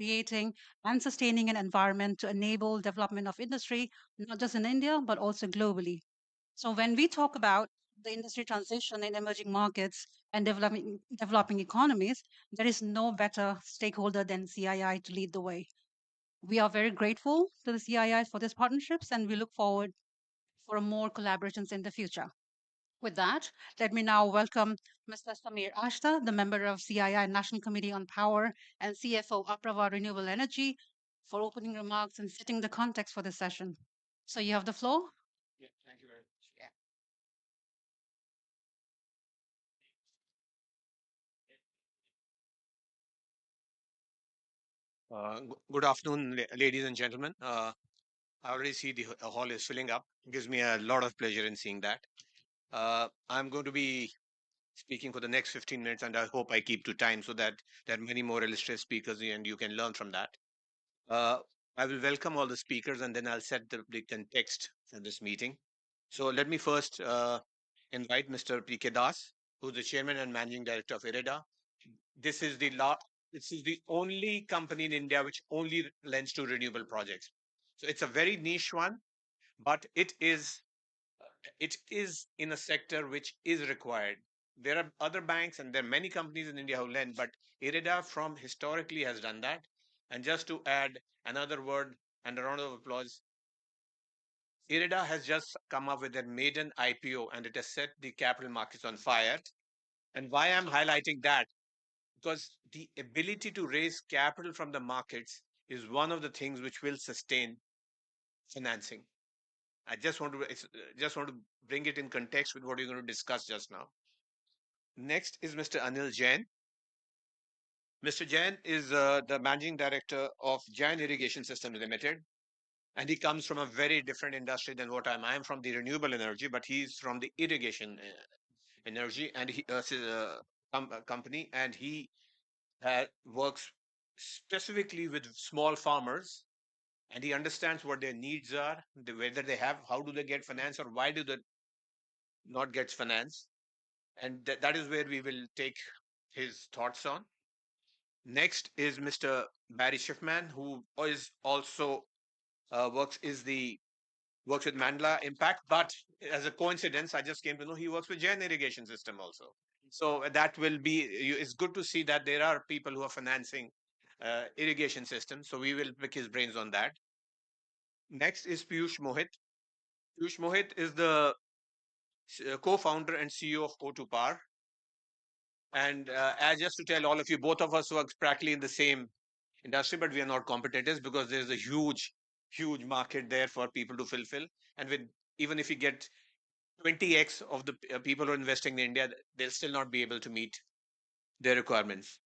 creating and sustaining an environment to enable development of industry, not just in India, but also globally. So when we talk about the industry transition in emerging markets and developing economies, there is no better stakeholder than CII to lead the way. We are very grateful to the CII for these partnerships, and we look forward for more collaborations in the future. With that, let me now welcome Mr. Samir Ashta, the member of CII National Committee on Power and CFO Apraava Renewable Energy, for opening remarks and setting the context for this session. So you have the floor. Good afternoon, ladies and gentlemen. I already see the hall is filling up. It gives me a lot of pleasure in seeing that. I'm going to be speaking for the next 15 minutes, and I hope I keep to time so that there are many more illustrious speakers and you can learn from that. Uh, I will welcome all the speakers and then I'll set the context for this meeting. So let me first invite Mr. P.K. Das, who's the chairman and managing director of IREDA. This is this is the only company in India which only lends to renewable projects. So it's a very niche one, but it is in a sector which is required. There are other banks and there are many companies in India who lend, but IREDA from historically has done that. And just to add another word and a round of applause, IREDA has just come up with their maiden IPO and it has set the capital markets on fire. And why I'm highlighting that? Because the ability to raise capital from the markets is one of the things which will sustain financing. I just want to bring it in context with what you're going to discuss just now. Next is Mr. Anil Jain. Mr. Jain is the managing director of Jain Irrigation Systems Limited, and he comes from a very different industry than what I'm. I'm from the renewable energy, but he's from the irrigation energy, and company, and he works specifically with small farmers, and he understands what their needs are, whether they have, how do they get finance, or why do they not get finance, and that is where we will take his thoughts on. Next is Mr. Barry Schiffman, who is also works with Mandla Impact, but as a coincidence, I just came to know he works with Jain Irrigation System also. So that will be. It's good to see that there are people who are financing irrigation systems. So we will pick his brains on that. Next is Piyush Mohit. Piyush Mohit is the co-founder and CEO of O2 Power. And as just to tell all of you, both of us work practically in the same industry, but we are not competitors because there's a huge market there for people to fulfill. And with even if you get 20x of the people who are investing in India, they'll still not be able to meet their requirements.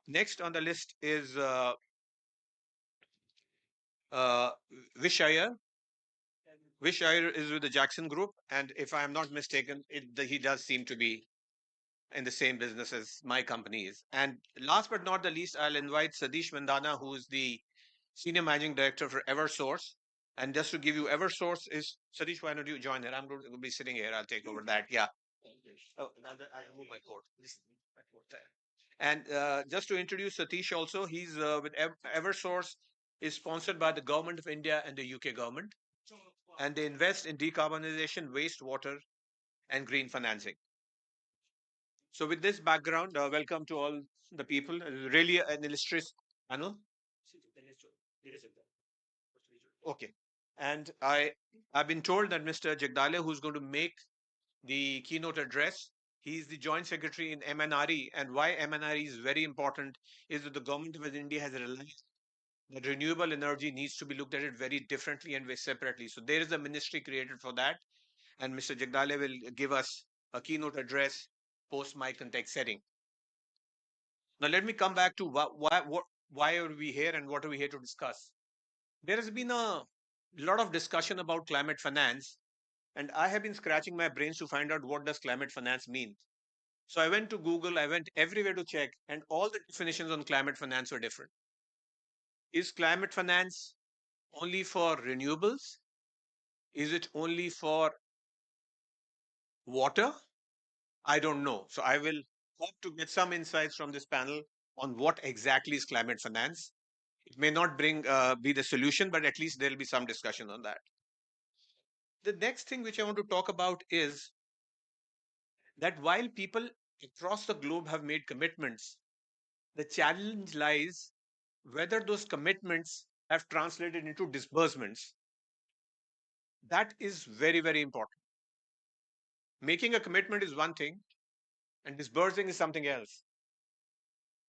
Next on the list is uh, Vish Iyer. Vish Iyer is with the Jackson Group, and if I am not mistaken, he does seem to be in the same business as my company is. And last but not the least, I'll invite Sadish Vandana, who is the Senior Managing Director for Eversource. And just to give you, Eversource is Sadish. Why don't you join here? I'm going to be sitting here. I'll take over that. Yeah. Oh, I move my coat. My coat there. And just to introduce Satish also, he's with Eversource is sponsored by the government of India and the UK government, and they invest in decarbonization, wastewater, and green financing. So with this background, welcome to all the people. Really an illustrious panel. Okay. And I've been told that Mr. Jagdale, who's going to make the keynote address, he's the joint secretary in MNRE. And why MNRE is very important is that the government of India has realized that renewable energy needs to be looked at it very differently and very separately. So there is a ministry created for that. And Mr. Jagdale will give us a keynote address post my context setting. Now let me come back to why are we here and what are we here to discuss. There has been a lot of discussion about climate finance, and I have been scratching my brains to find out what does climate finance mean. So I went to Google, I went everywhere to check, and all the definitions on climate finance were different. Is climate finance only for renewables? Is it only for water? I don't know. So I will hope to get some insights from this panel on what exactly is climate finance. It may not be the solution, but at least there'll be some discussion on that. The next thing which I want to talk about is that while people across the globe have made commitments, the challenge lies whether those commitments have translated into disbursements. That is very, very important. Making a commitment is one thing, and disbursing is something else.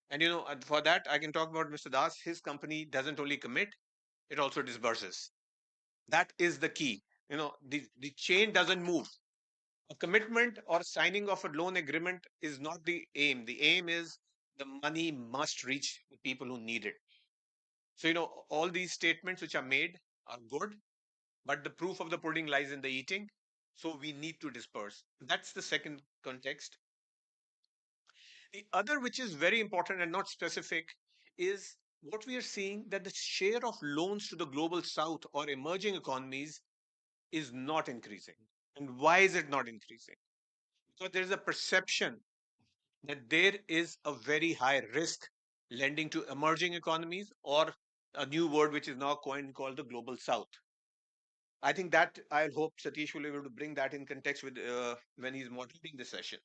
And for that, I can talk about Mr. Das. His company doesn't only commit, it also disburses. That is the key. The chain doesn't move. A commitment or signing of a loan agreement is not the aim. The aim is the money must reach the people who need it. So, all these statements which are made are good, but the proof of the pudding lies in the eating. So, we need to disperse. That's the second context. The other, which is very important and not specific, is what we are seeing that the share of loans to the global south or emerging economies is not increasing. And why is it not increasing? So there is a perception that there is a very high risk lending to emerging economies, or a new word which is now coined called the global south. I think that I hope Satish will be able to bring that in context with when he's moderating the session.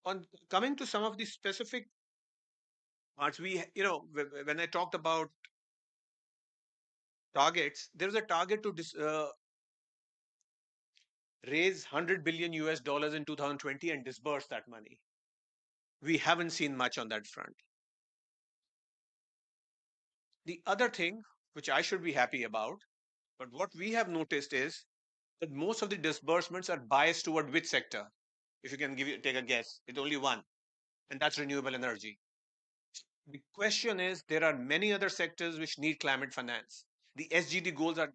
On coming to some of the specific parts, when I talked about targets, there is a target to raise 100 billion US dollars in 2020 and disburse that money. We haven't seen much on that front. The other thing, which I should be happy about, but what we have noticed is that most of the disbursements are biased toward which sector? If you can take a guess, it's only one, and that's renewable energy. The question is, there are many other sectors which need climate finance. The SDG goals are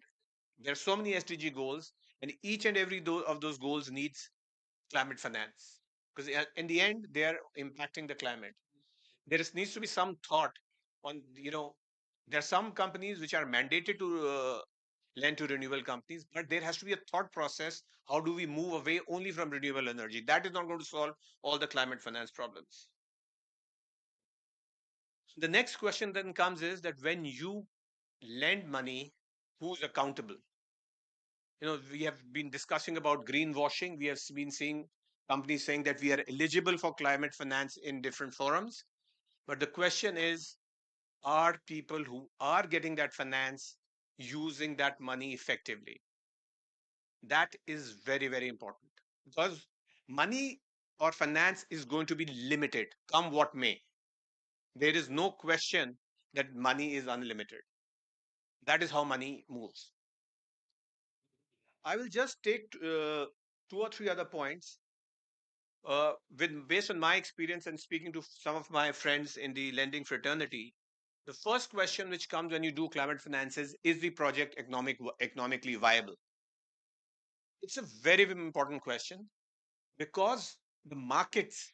there are so many SDG goals, and each and every of those goals needs climate finance because in the end they are impacting the climate. Needs to be some thought on there are some companies which are mandated to lend to renewable companies, but there has to be a thought process. How do we move away only from renewable energy? That is not going to solve all the climate finance problems. The next question then comes is that when you lend money, who's accountable? We have been discussing about greenwashing. We have been seeing companies saying that we are eligible for climate finance in different forums. But the question is, are people who are getting that finance using that money effectively? That is very, very important because money or finance is going to be limited, come what may. There is no question that money is unlimited. That is how money moves. I will just take two or three other points. Based on my experience and speaking to some of my friends in the lending fraternity, the first question which comes when you do climate finance is the project economically viable? It's a very, very important question because the markets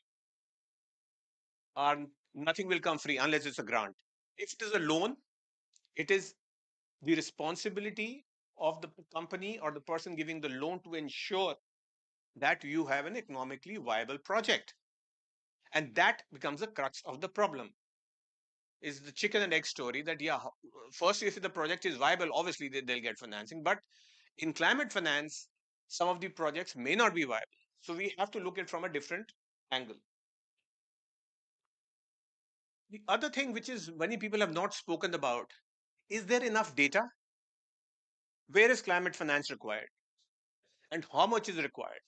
are nothing will come free unless it's a grant. If it is a loan, it is the responsibility of the company or the person giving the loan to ensure that you have an economically viable project. And that becomes the crux of the problem. Is the chicken and egg story that, yeah, first, if the project is viable, obviously they'll get financing. But in climate finance, some of the projects may not be viable. So we have to look at it from a different angle. The other thing, which is many people have not spoken about, is there enough data? Where is climate finance required? And how much is required?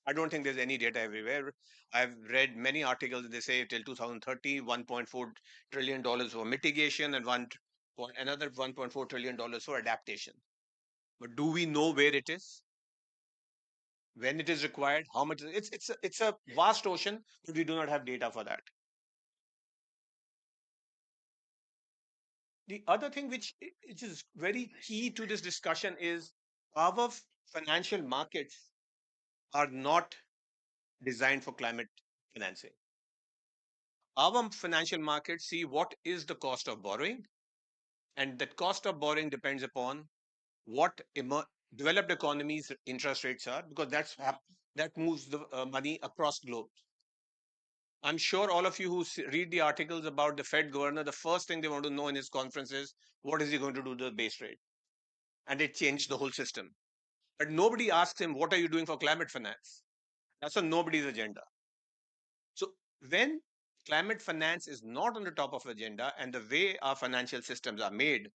I don't think there's any data everywhere. I've read many articles. They say till 2030, $1.4 trillion for mitigation and another $1.4 trillion for adaptation. But do we know where it is? When it is required? How much? It's a vast ocean, but we do not have data for that. The other thing which is very key to this discussion is our financial markets are not designed for climate financing. Our financial markets see what is the cost of borrowing, and that cost of borrowing depends upon what developed economies interest rates are, because that moves the money across globe. I'm sure all of you who read the articles about the Fed governor, the first thing they want to know in his conference is what is he going to do to the base rate? And it changed the whole system. But nobody asks him, what are you doing for climate finance? That's on nobody's agenda. So when climate finance is not on the top of agenda and the way our financial systems are made,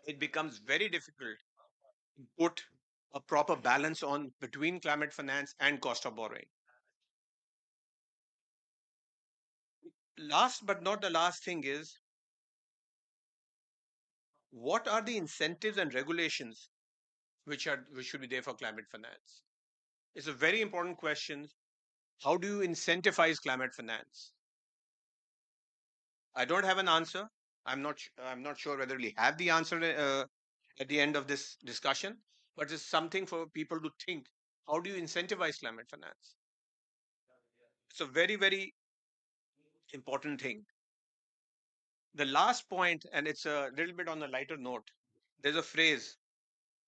it becomes very difficult to put a proper balance on between climate finance and cost of borrowing. Last but not the last thing is, what are the incentives and regulations which should be there for climate finance? It's a very important question. How do you incentivize climate finance? I don't have an answer. I'm not sure whether we have the answer at the end of this discussion, but it's something for people to think. How do you incentivize climate finance? It's a very, very important thing. The last point, and it's a little bit on a lighter note, there's a phrase,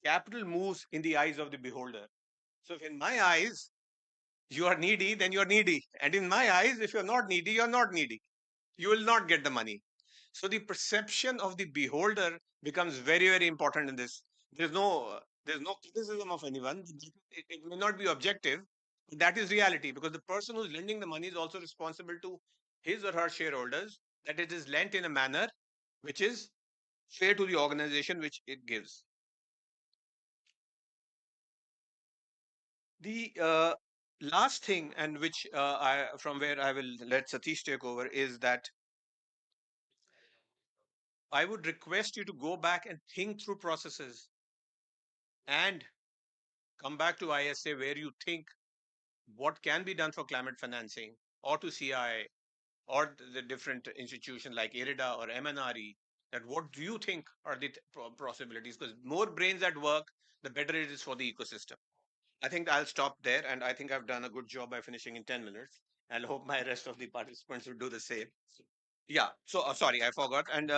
capital moves in the eyes of the beholder. So if in my eyes, you are needy, then you are needy. And in my eyes, if you're not needy, you're not needy. You will not get the money. So the perception of the beholder becomes very, very important in this. There's no criticism of anyone. It may not be objective, but that is reality because the person who's lending the money is also responsible to his or her shareholders that it is lent in a manner which is fair to the organization which it gives. The last thing, and which from where I will let Satish take over, is that I would request you to go back and think through processes and come back to ISA where you think what can be done for climate financing or to CI or the different institutions like IRIDA or MNRE. That what do you think are the possibilities? Because more brains at work, the better it is for the ecosystem. I think I'll stop there, and I think I've done a good job by finishing in 10 minutes. I'll hope my rest of the participants will do the same. Yeah. So sorry, I forgot, and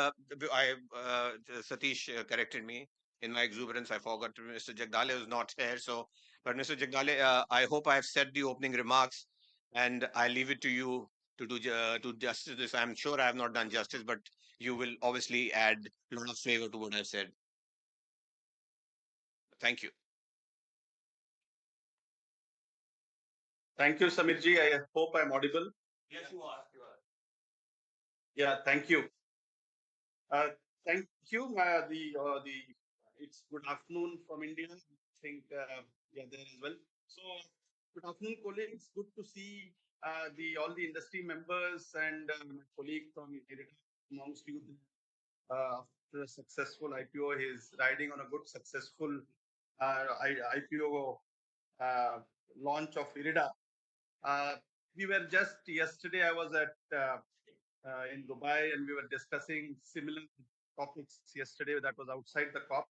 Satish corrected me in my exuberance. I forgot. Mr. Jagdale is not here, so but Mr. Jagdale, I hope I have said the opening remarks, and I leave it to you to do to justice this. I'm sure I have not done justice, but you will obviously add a lot of flavor to what I've said. Thank you. Thank you, Samirji. I hope I'm audible. Yes, you are. You are. Yeah, thank you. Uh, Thank you. The it's good afternoon from India. I think yeah, there as well. So good afternoon, colleagues. Good to see the all the industry members and my colleague from IRIDA amongst you. After a successful IPO, he's riding on a good successful IPO uh, launch of IRIDA. Uh, we were just yesterday. I was at in Dubai, and we were discussing similar topics yesterday. That was outside the COP.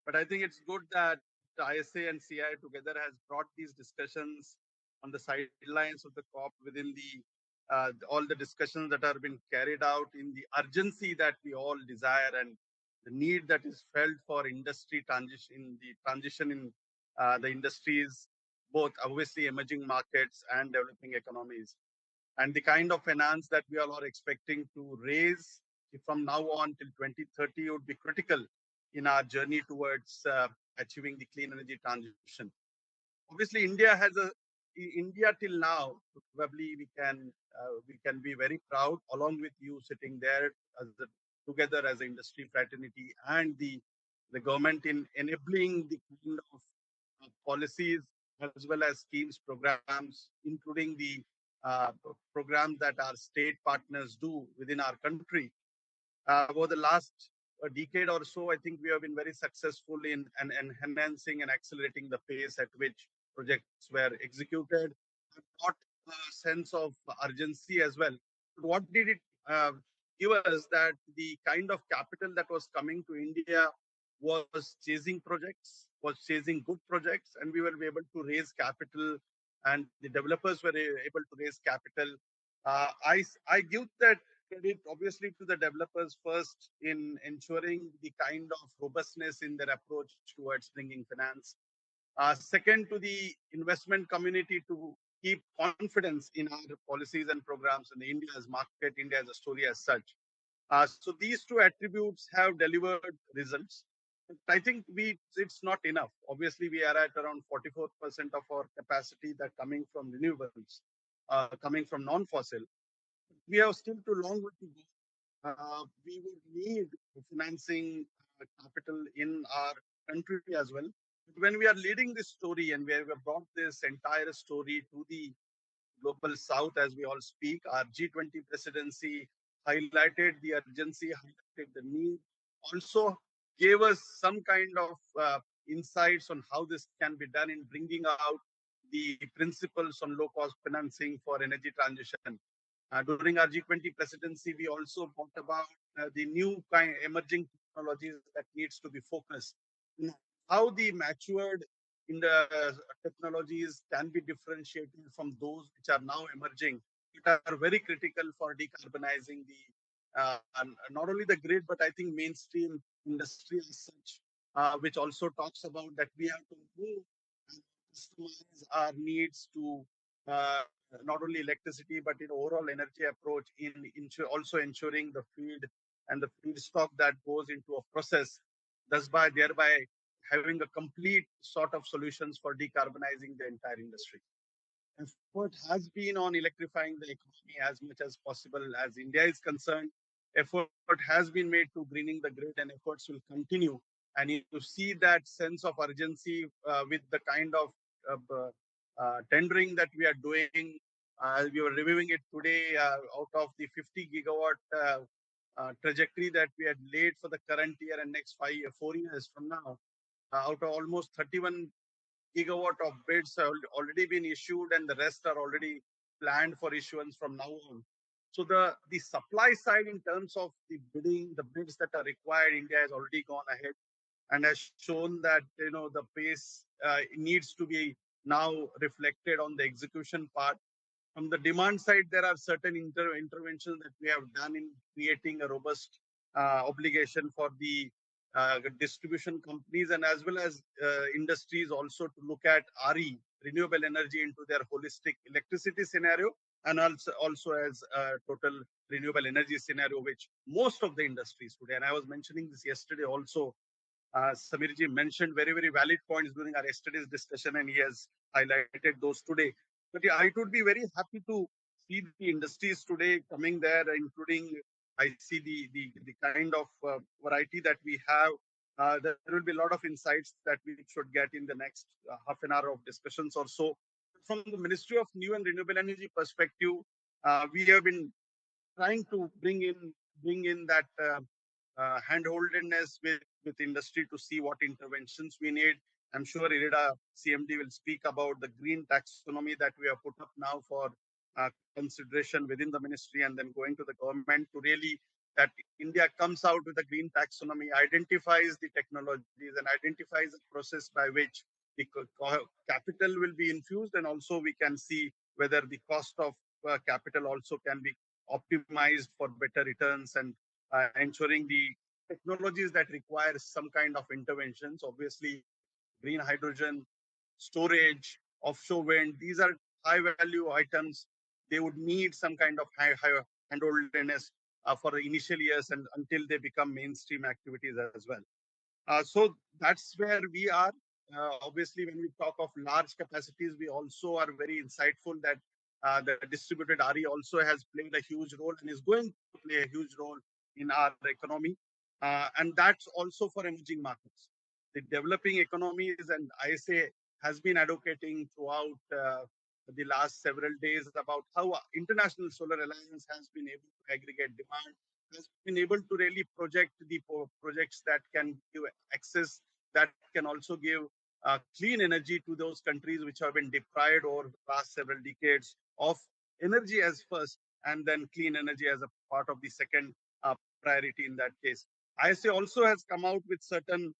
But I think it's good that the ISA and CI together has brought these discussions on the sidelines of the COP within the all the discussions that are being carried out in the urgency that we all desire and the need that is felt for industry transition, the transition in the industries, both obviously emerging markets and developing economies, and the kind of finance that we all are expecting to raise from now on till 2030 would be critical in our journey towards achieving the clean energy transition. Obviously, India till now, probably we can be very proud along with you sitting there as together as an industry fraternity and the government in enabling the kind of policies as well as schemes, programs, including the uh, programs that our state partners do within our country. Over the last decade or so, I think we have been very successful in enhancing and accelerating the pace at which projects were executed. And got a sense of urgency as well. What did it give us? That the kind of capital that was coming to India was chasing projects, was chasing good projects, and we were able to raise capital, and the developers were able to raise capital. I give that credit obviously to the developers first in ensuring the kind of robustness in their approach towards bringing finance. Second, to the investment community to keep confidence in our policies and programs in the India as market, India as a story as such. So these two attributes have delivered results. But I think it's not enough. Obviously, we are at around 44% of our capacity that coming from renewables, coming from non-fossil. We have still too long way to go. We would need financing capital in our country as well. But when we are leading this story and we have brought this entire story to the global south as we all speak, our G20 presidency highlighted the urgency, highlighted the need, also gave us some kind of insights on how this can be done in bringing out the principles on low cost financing for energy transition. During our G20 presidency, we also talked about the new kind emerging technologies that needs to be focused. in How the matured in the technologies can be differentiated from those which are now emerging, that are very critical for decarbonizing the not only the grid, but I think mainstream industry as such, which also talks about that we have to move and customize our needs to uh, not only electricity but in overall energy approach in also ensuring the feed and the feedstock that goes into a process, thus by thereby having a complete sort of solutions for decarbonizing the entire industry. Effort has been on electrifying the economy as much as possible as India is concerned. Effort has been made to greening the grid, and efforts will continue. And you see that sense of urgency with the kind of tendering that we are doing. We were reviewing it today. Out of the 50 gigawatt trajectory that we had laid for the current year and next 4 years from now, out of almost 31 gigawatt of bids have already been issued, and the rest are already planned for issuance from now on. So the supply side in terms of the bidding, the bids that are required, India has already gone ahead and has shown that the pace needs to be now reflected on the execution part. From the demand side, there are certain interventions that we have done in creating a robust obligation for the distribution companies and as well as industries also to look at renewable energy, into their holistic electricity scenario, and also as a total renewable energy scenario, which most of the industries today, and I was mentioning this yesterday also, Samirji mentioned very, very valid points during our yesterday's discussion, and he has highlighted those today. But yeah, I would be very happy to see the industries today coming there, including I see the kind of variety that we have. There will be a lot of insights that we should get in the next half an hour of discussions or so. From the Ministry of New and Renewable Energy perspective, we have been trying to bring in that handholdedness with industry to see what interventions we need. I'm sure IRIDA CMD will speak about the green taxonomy that we have put up now for consideration within the ministry and then going to the government to really that India comes out with a green taxonomy, identifies the technologies and identifies the process by which the capital will be infused, and also we can see whether the cost of capital also can be optimized for better returns and ensuring the technologies that require some kind of interventions. Obviously, green hydrogen, storage, offshore wind, these are high value items. They would need some kind of high handholdiness for the initial years and until they become mainstream activities as well. So that's where we are. Obviously, when we talk of large capacities, we also are very insightful that the distributed RE also has played a huge role and is going to play a huge role in our economy. And that's also for emerging markets. The developing economies and ISA has been advocating throughout the last several days about how International Solar Alliance has been able to aggregate demand, has been able to really project the projects that can give access, that can also give clean energy to those countries which have been deprived over the last several decades of energy as first, and then clean energy as a part of the second priority in that case. ISA also has come out with certain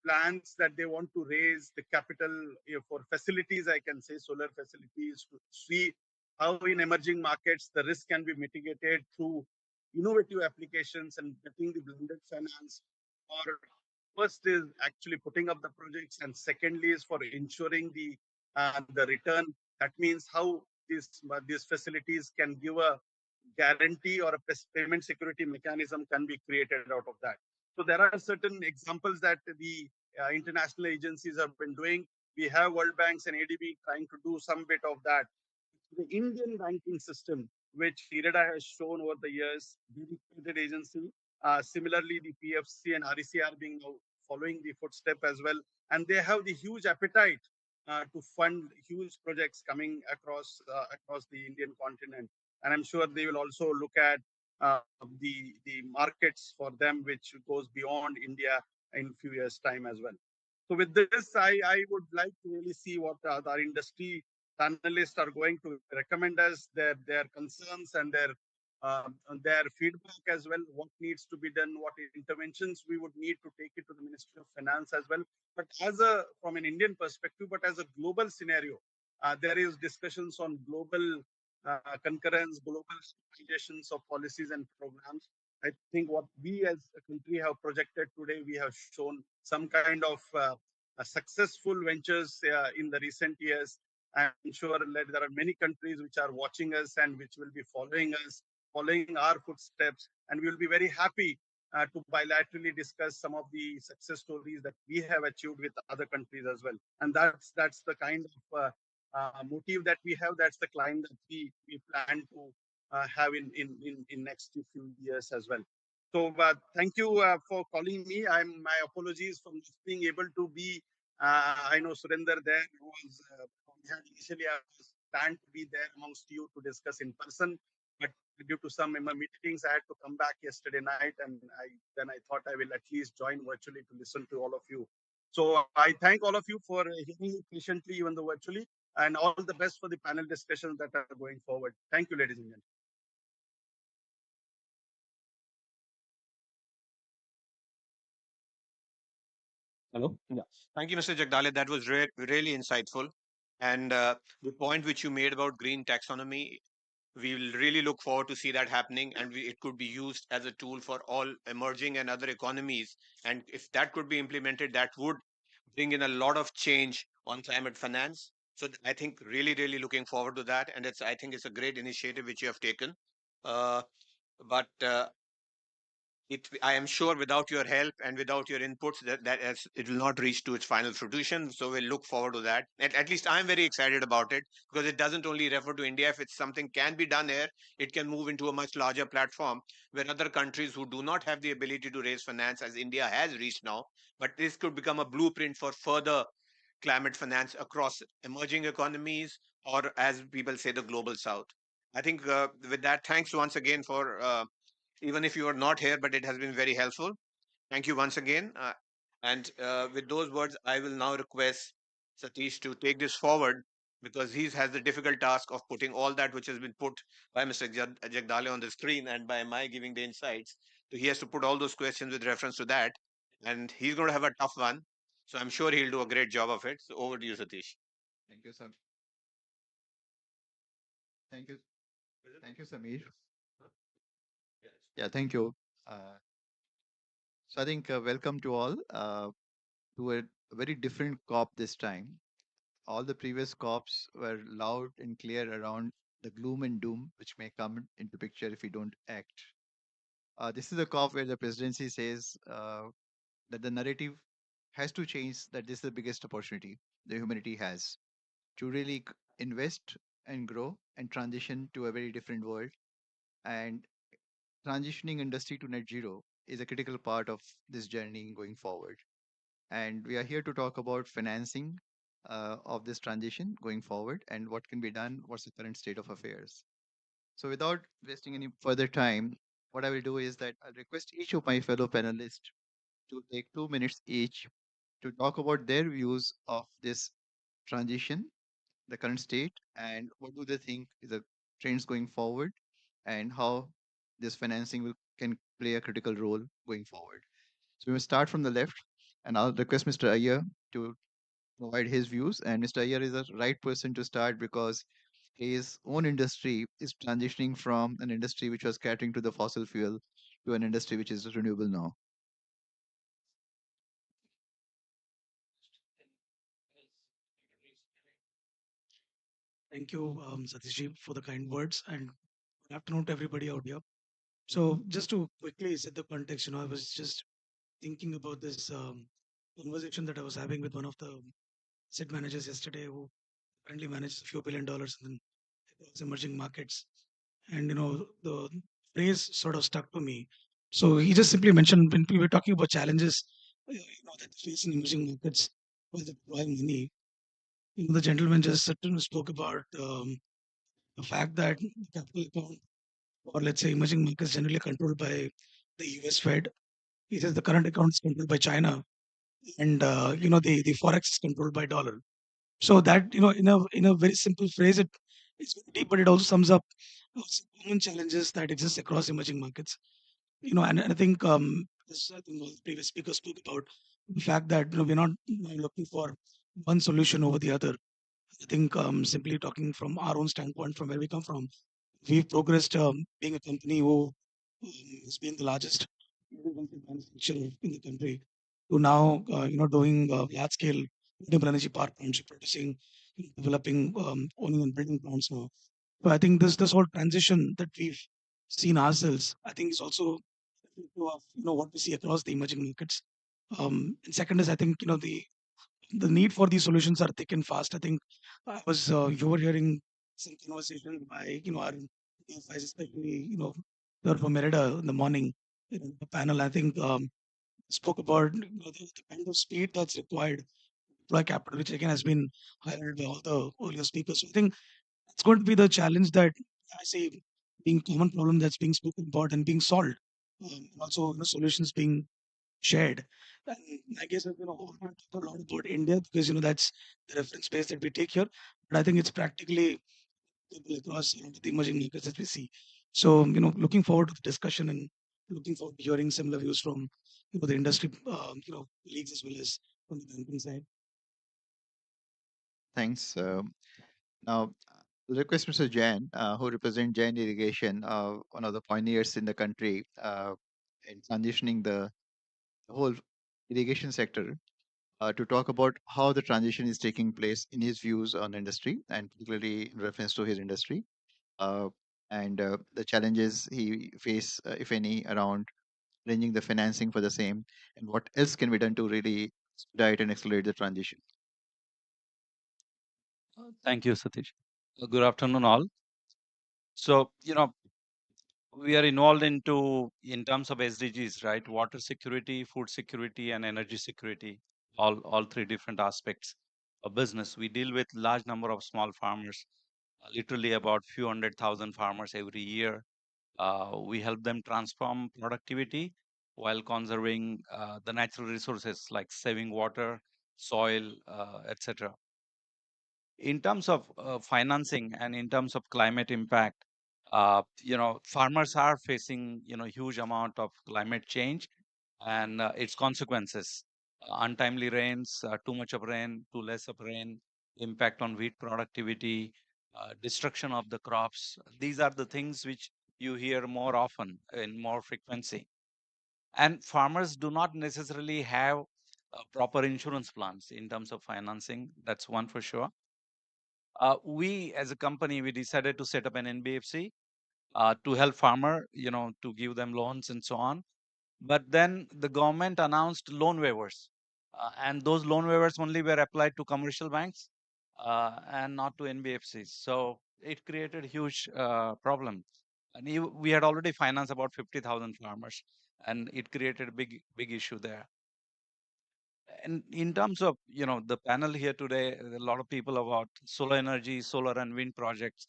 plans that they want to raise the capital for facilities, I can say solar facilities, to see how in emerging markets the risk can be mitigated through innovative applications and getting the blended finance. Or first is actually putting up the projects, and secondly is for ensuring the the return. That means how these facilities can give a guarantee or a payment security mechanism can be created out of that. So there are certain examples that the international agencies have been doing. We have World Banks and ADB trying to do some bit of that. The Indian banking system, which IREDA has shown over the years, dedicated agency. Similarly, the PFC and REC are being now following the footstep as well, and they have the huge appetite to fund huge projects coming across the Indian continent. And I'm sure they will also look at the markets for them, which goes beyond India in few years' time as well. So with this, I would like to really see what our industry panelists are going to recommend us their concerns and their feedback as well. What needs to be done? What interventions we would need to take it to the Ministry of Finance as well. But as a from an Indian perspective, but as a global scenario, there is discussions on global concurrence, global implementations of policies and programs. I think what we as a country have projected today, we have shown some kind of successful ventures in the recent years. I'm sure that there are many countries which are watching us and which will be following us, following our footsteps, and we will be very happy to bilaterally discuss some of the success stories that we have achieved with other countries as well. And that's the kind of motive that we have. That's the client that we plan to have in next few years as well. So thank you for calling me. My apologies for not being able to be. I know Surinder there was we had initially I was planned to be there amongst you to discuss in person, but due to some meetings, I had to come back yesterday night, and I thought I will at least join virtually to listen to all of you. So I thank all of you for hearing me patiently, even though virtually, and all the best for the panel discussions that are going forward. Thank you, ladies and gentlemen. Hello. Yeah. Thank you, Mr. Jagdale. That was really insightful. And the point which you made about green taxonomy, we will really look forward to see that happening, and it could be used as a tool for all emerging and other economies. And if that could be implemented, that would bring in a lot of change on climate finance. So I think really looking forward to that, and I think it's a great initiative which you have taken. Uh, but I am sure without your help and without your inputs, it will not reach to its final fruition. So we'll look forward to that. At least I'm very excited about it, because it doesn't only refer to India. If it's something can be done here, it can move into a much larger platform where other countries who do not have the ability to raise finance, as India has reached now, but this could become a blueprint for further climate finance across emerging economies, or as people say, the global south. I think with that, thanks once again for even if you are not here, but it has been very helpful. Thank you once again. And with those words, I will now request Satish to take this forward, because he has the difficult task of putting all that which has been put by Mr. Jagdale on the screen and by my giving the insights. So he has to put all those questions with reference to that. And he's going to have a tough one. So I'm sure he'll do a great job of it. So over to you, Satish. Thank you, Sam. Thank you. Thank you, Samir. Yeah, thank you. Uh, so I think welcome to all to a very different COP this time. All the previous COPs were loud and clear around the gloom and doom which may come into picture if we don't act. This is a COP where the presidency says that the narrative has to change, that this is the biggest opportunity the humanity has to really invest and grow and transition to a very different world. And transitioning industry to net zero is a critical part of this journey going forward. And we are here to talk about financing of this transition going forward and what can be done, what's the current state of affairs. So, without wasting any further time, what I will do is that I'll request each of my fellow panelists to take 2 minutes each to talk about their views of this transition, the current state, and what do they think is the trends going forward, and how this financing can play a critical role going forward. So we will start from the left, and I'll request Mr. Ayer to provide his views. And Mr. Ayer is the right person to start because his own industry is transitioning from an industry which was catering to the fossil fuel to an industry which is renewable now. Thank you, Satishji, for the kind words, and good afternoon to everybody out here. So, just to quickly set the context, I was just thinking about this conversation that I was having with one of the asset managers yesterday, who currently manages a few $1 billion in across emerging markets. And the phrase sort of stuck to me. So he just simply mentioned, when we were talking about challenges, that they face in emerging markets while they deploy money. The gentleman just spoke about the fact that the capital account, or let's say emerging markets, generally controlled by the US Fed. He says the current account is controlled by China, and the forex is controlled by dollar. So that, in a very simple phrase, it's very deep, but it also sums up some common challenges that exist across emerging markets. And I think, I think all the previous speakers spoke about the fact that we're not looking for one solution over the other. I think, simply talking from our own standpoint, from where we come from, we've progressed, being a company who has been the largest agricultural manufacturer in the country, to now doing large scale renewable energy power plants, producing, developing, owning and building plants now. So I think this whole transition that we've seen ourselves, I think, is also reflective of what we see across the emerging markets. And second is, I think, the need for these solutions are thick and fast. I think I was you were hearing some conversation by our DFIs, especially they're from Merida in the morning, the panel. I think, spoke about the kind of speed that's required to deploy capital, which again has been highlighted by all the earlier speakers. So I think it's going to be the challenge that I see being common problem that's being spoken about and being solved. And also, solutions being shared. And I guess I want to talk a lot about India, because that's the reference base that we take here. But I think it's practically applicable across a lot of the emerging markets that we see. So looking forward to the discussion, and looking forward to hearing similar views from the industry leagues, as well as from the banking side. Thanks. Now, request Mr. Jain, who represent Jain Irrigation, one of the pioneers in the country in transitioning the whole irrigation sector, to talk about how the transition is taking place in his views on industry, and particularly in reference to his industry, uh, and the challenges he face, if any, around arranging the financing for the same, and what else can be done to really expedite and accelerate the transition. Thank you, Satish. Good afternoon, all. So, we are involved in terms of SDGs, right? Water security, food security, and energy security, all three different aspects of business. We deal with large number of small farmers, literally about few 100,000 farmers every year. We help them transform productivity while conserving the natural resources, like saving water, soil, etc. In terms of financing and in terms of climate impact, farmers are facing huge amount of climate change and its consequences. Untimely rains, too much of rain, too less of rain, impact on wheat productivity, destruction of the crops. These are the things which you hear more often in more frequency. And farmers do not necessarily have proper insurance plans in terms of financing. That's one for sure. We as a company, we decided to set up an NBFC to help farmer, to give them loans and so on. But then the government announced loan waivers, and those loan waivers only were applied to commercial banks and not to NBFCs. So it created huge problem. And we had already financed about 50,000 farmers, and it created a big issue there. And in terms of the panel here today, a lot of people about solar energy, solar and wind projects.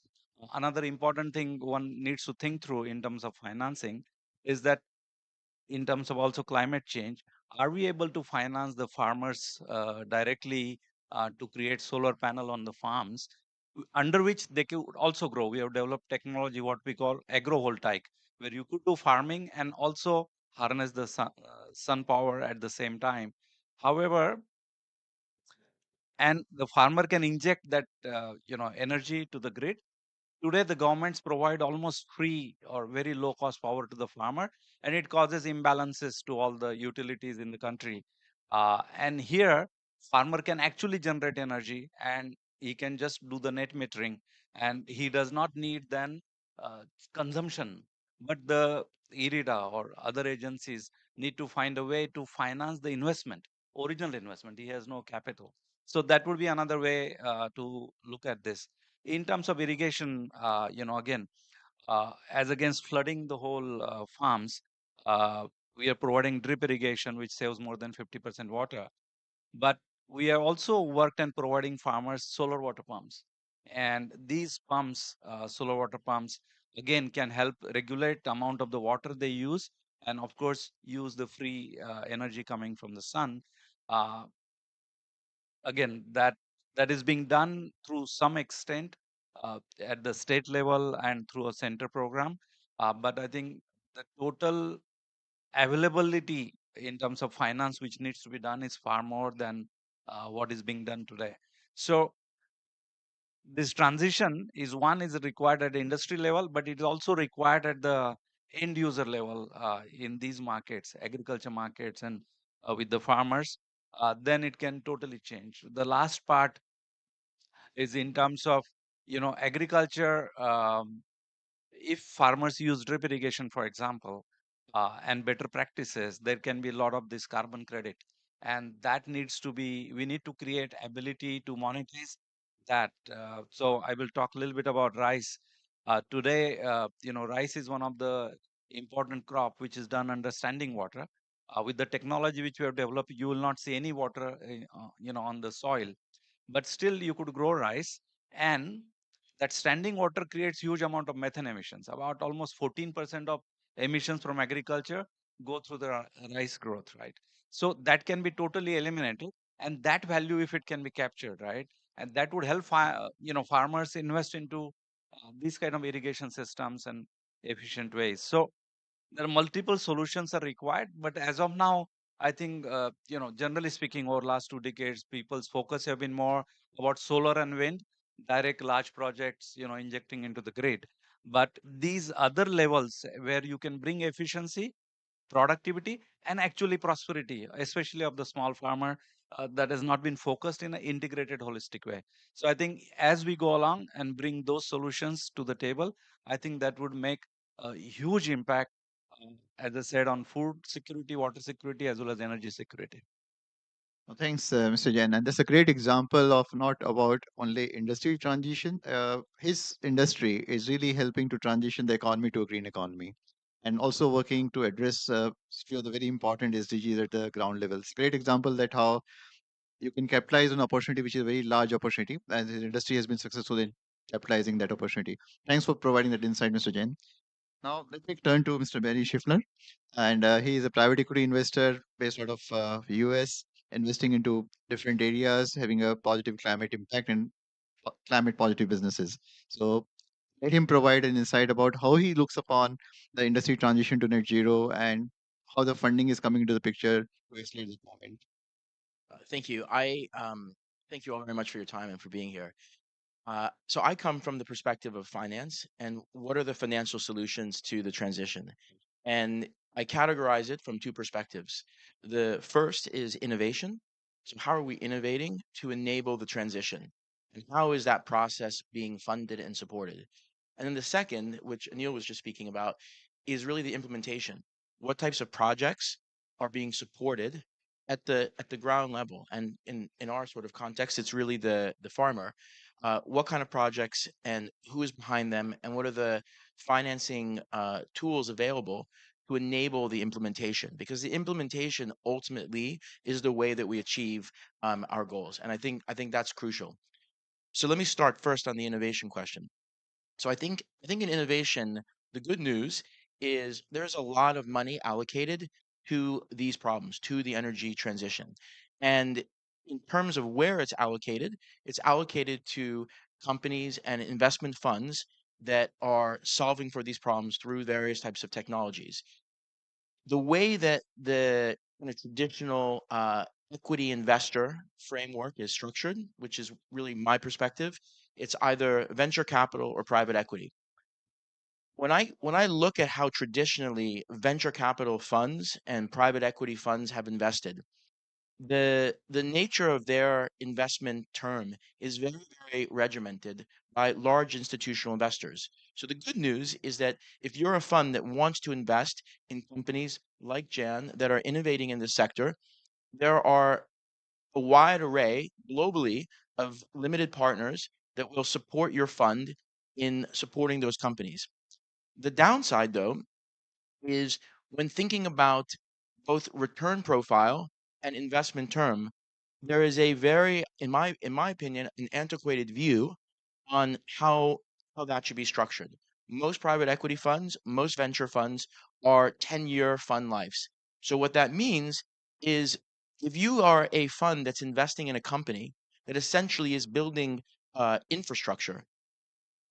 Another important thing one needs to think through in terms of financing is that, in terms of also climate change, are we able to finance the farmers directly to create solar panel on the farms, under which they could also grow? We have developed technology what we call agrovoltaic, where you could do farming and also harness the sun power at the same time. However, and the farmer can inject that energy to the grid. Today the governments provide almost free or very low cost power to the farmer, and it causes imbalances to all the utilities in the country. And here farmer can actually generate energy and He can just do the net metering, and he does not need then uh, consumption. But the IRIDA or other agencies need to find a way to finance the investment, original investment. He has no capital. So that would be another way to look at this. In terms of irrigation, again, as against flooding the whole farms, uh, we are providing drip irrigation, which saves more than 50% water. But we have also worked on providing farmers solar water pumps. And these pumps, solar water pumps, again, can help regulate the amount of the water they use, and of course, use the free energy coming from the sun. Uh, Again, that is being done through some extent at the state level and through a center program. But I think the total availability in terms of finance which needs to be done is far more than what is being done today. So this transition is required at the industry level, but it is also required at the end user level in these markets, agriculture markets, and with the farmers. Then it can totally change. The last part is in terms of agriculture. If farmers use drip irrigation, for example, and better practices, there can be a lot of this carbon credit, and that needs to be. We need to create ability to monetize that. So I will talk a little bit about rice. Today, rice is one of the important crop which is done under standing water. With the technology which we have developed, you will not see any water, on the soil, but still you could grow rice. And that standing water creates huge amount of methane emissions. About almost 14% of emissions from agriculture go through the rice growth, right? So that can be totally eliminated, and that value, if it can be captured, right, and that would help farmers invest into these kind of irrigation systems and efficient ways. So there are multiple solutions are required, but as of now, I think generally speaking, over last 2 decades, people's focus have been more about solar and wind, direct large projects, injecting into the grid. But these other levels where you can bring efficiency, productivity, and actually prosperity, especially of the small farmer, that has not been focused in an integrated holistic way. So I think as we go along and bring those solutions to the table, I think that would make a huge impact, as I said, on food security, water security, as well as energy security. Thanks, Mr. Jain. And that's a great example of not about only industry transition. His industry is really helping to transition the economy to a green economy, and also working to address few of the very important SDGs at the ground level. It's a great example that how you can capitalize on opportunity, which is a very large opportunity, and his industry has been successful in capitalizing that opportunity. Thanks for providing that insight, Mr. Jain. Now, let me turn to Mr. Barry Schiffner, and he is a private equity investor based out of US, investing into different areas, having a positive climate impact and climate positive businesses. So let him provide an insight about how he looks upon the industry transition to net zero and how the funding is coming into the picture to accelerate this moment. Thank you. I thank you all very much for your time and for being here. So I come from the perspective of finance and what are the financial solutions to the transition? And I categorize it from two perspectives. The first is innovation. So how are we innovating to enable the transition? And how is that process being funded and supported? And then the second, which Anil was just speaking about, is really the implementation. What types of projects are being supported at the ground level? And in our sort of context, it's really the farmer. What kind of projects and who is behind them, and what are the financing tools available to enable the implementation? Because the implementation ultimately is the way that we achieve our goals, and I think that's crucial. So let me start first on the innovation question. So I think in innovation, the good news is there's a lot of money allocated to these problems, to the energy transition. And in terms of where it's allocated to companies and investment funds that are solving for these problems through various types of technologies. The way that the kind of traditional equity investor framework is structured, which is really my perspective, it's either venture capital or private equity. When I look at how traditionally venture capital funds and private equity funds have invested, the nature of their investment term is very regimented by large institutional investors. So the good news is that if you're a fund that wants to invest in companies like Jan that are innovating in this sector, there are a wide array globally of limited partners that will support your fund in supporting those companies. The downside, though, is when thinking about both return profile and investment term, there is a very, in my opinion, an antiquated view on how that should be structured. Most private equity funds, most venture funds are 10-year fund lives. So what that means is if you are a fund that's investing in a company that essentially is building infrastructure,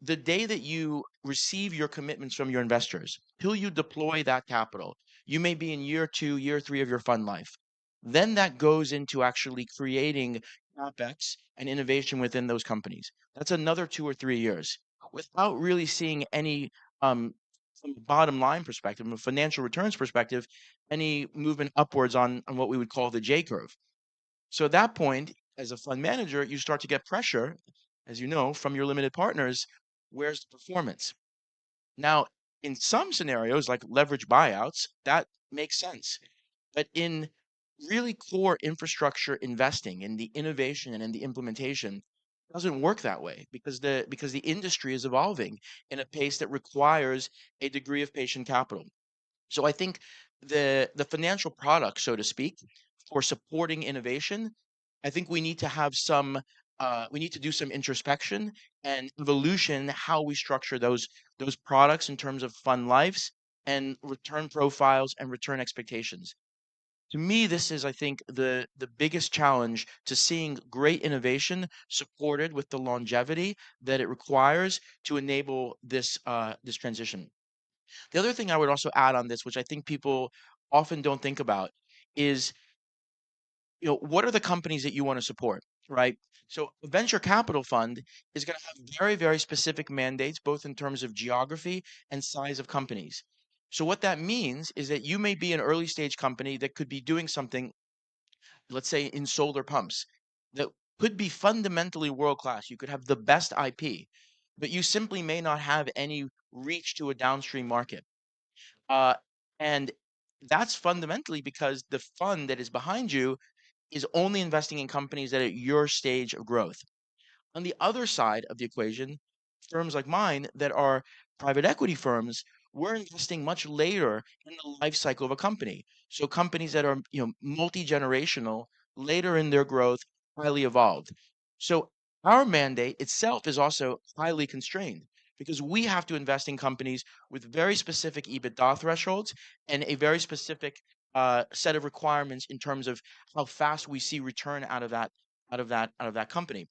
the day that you receive your commitments from your investors, till you deploy that capital, you may be in year two, year three of your fund life. Then that goes into actually creating capex and innovation within those companies. That's another 2 or 3 years without really seeing any, from a bottom line perspective, from a financial returns perspective, any movement upwards on what we would call the J curve. So at that point, as a fund manager, you start to get pressure, as you know, from your limited partners. Where's the performance? Now, in some scenarios, like leverage buyouts, that makes sense. But in really core infrastructure investing in the innovation and in the implementation, it doesn't work that way because the industry is evolving in a pace that requires a degree of patient capital. So I think the financial product, so to speak, for supporting innovation, I think we need to have some we need to do some introspection and evolution how we structure those products in terms of fund lives and return profiles and return expectations. To me, this is, I think, the biggest challenge to seeing great innovation supported with the longevity that it requires to enable this transition. The other thing I would also add on this, which I think people often don't think about, is what are the companies that you want to support, right? So a venture capital fund is going to have very specific mandates, both in terms of geography and size of companies. So what that means is that you may be an early stage company that could be doing something, let's say in solar pumps, that could be fundamentally world class. You could have the best IP, but you simply may not have any reach to a downstream market. Uh, and that's fundamentally because the fund that is behind you is only investing in companies that are at your stage of growth. On the other side of the equation, firms like mine that are private equity firms, we're investing much later in the life cycle of a company. So companies that are, multi-generational, later in their growth, highly evolved. So our mandate itself is also highly constrained because we have to invest in companies with very specific EBITDA thresholds and a very specific set of requirements in terms of how fast we see return out of that company.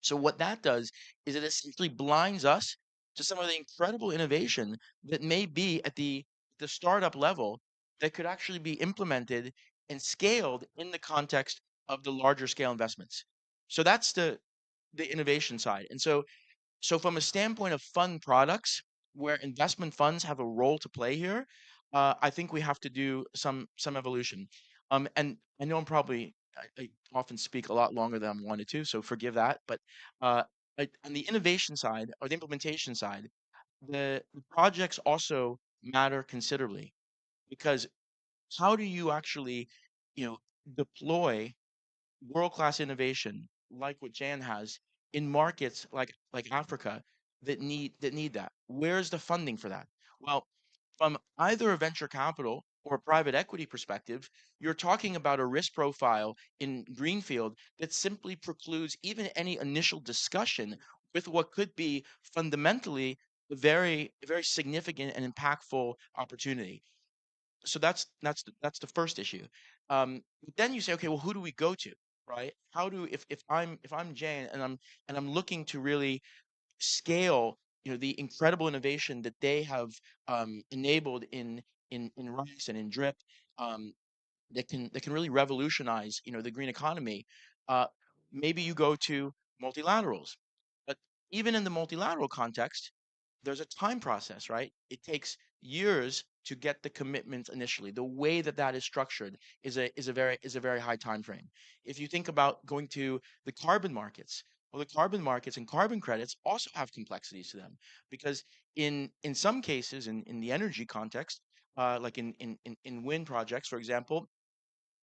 So what that does is it essentially blinds us to some of the incredible innovation that may be at the startup level that could actually be implemented and scaled in the context of the larger scale investments. So that's the innovation side. And so from a standpoint of fund products, where investment funds have a role to play here, I think we have to do some evolution. And I know I often speak a lot longer than I wanted to, so forgive that. But uh, on the innovation side or the implementation side, the projects also matter considerably because how do you actually, you know, deploy world-class innovation like what Jan has in markets like Africa that need that. Where's the funding for that? Well, from either a venture capital or a private equity perspective, you're talking about a risk profile in greenfield that simply precludes even any initial discussion with what could be fundamentally a very significant and impactful opportunity. So that's the first issue. But then you say, okay, well, who do we go to, right? How do if I'm Jane and I'm looking to really scale, the incredible innovation that they have enabled in rice and in drip, um, that can really revolutionize, the green economy. Uh, Maybe you go to multilaterals, but even in the multilateral context. there's a time process, right? It takes years to get the commitments initially. The way that that is structured is a very high time frame. If you think about going to the carbon markets, well, the carbon markets and carbon credits also have complexities to them because in some cases in the energy context, like in wind projects, for example,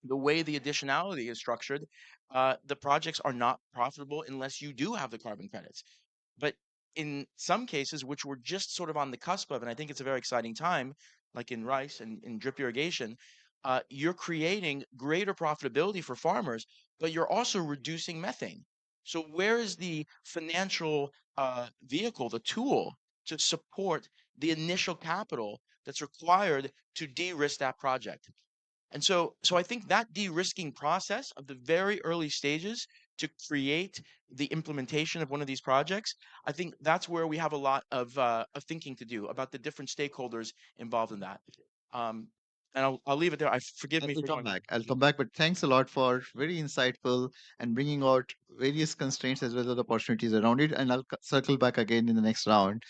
the way the additionality is structured, the projects are not profitable unless you do have the carbon credits. But in some cases, which we're just sort of on the cusp of, and I think it's a very exciting time, like in rice and in drip irrigation, you're creating greater profitability for farmers, but you're also reducing methane. So where is the financial vehicle, the tool to support the initial capital that's required to de-risk that project? And so I think that de-risking process of the very early stages to create the implementation of one of these projects, I think that's where we have a lot of thinking to do about the different stakeholders involved in that. Um, and I'll leave it there. I forgive I me will for come going. back. I'll come back, but thanks a lot for very insightful and bringing out various constraints as well as opportunities around it. And I'll circle back again in the next round.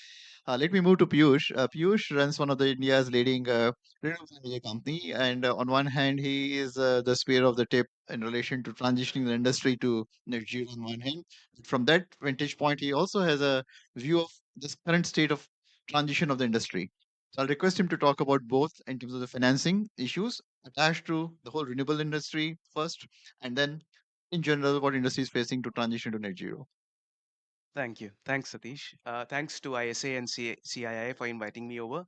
Let me move to Piyush. Piyush runs one of the India's leading renewable energy company, and on one hand, he is the spear of the tip in relation to transitioning the industry to net zero on one hand. But from that vantage point, he also has a view of this current state of transition of the industry. So I'll request him to talk about both in terms of the financing issues attached to the whole renewable industry first, and then in general what industry is facing to transition to net zero. Thank you. Thanks, Satish. Thanks to ISA and CII for inviting me over.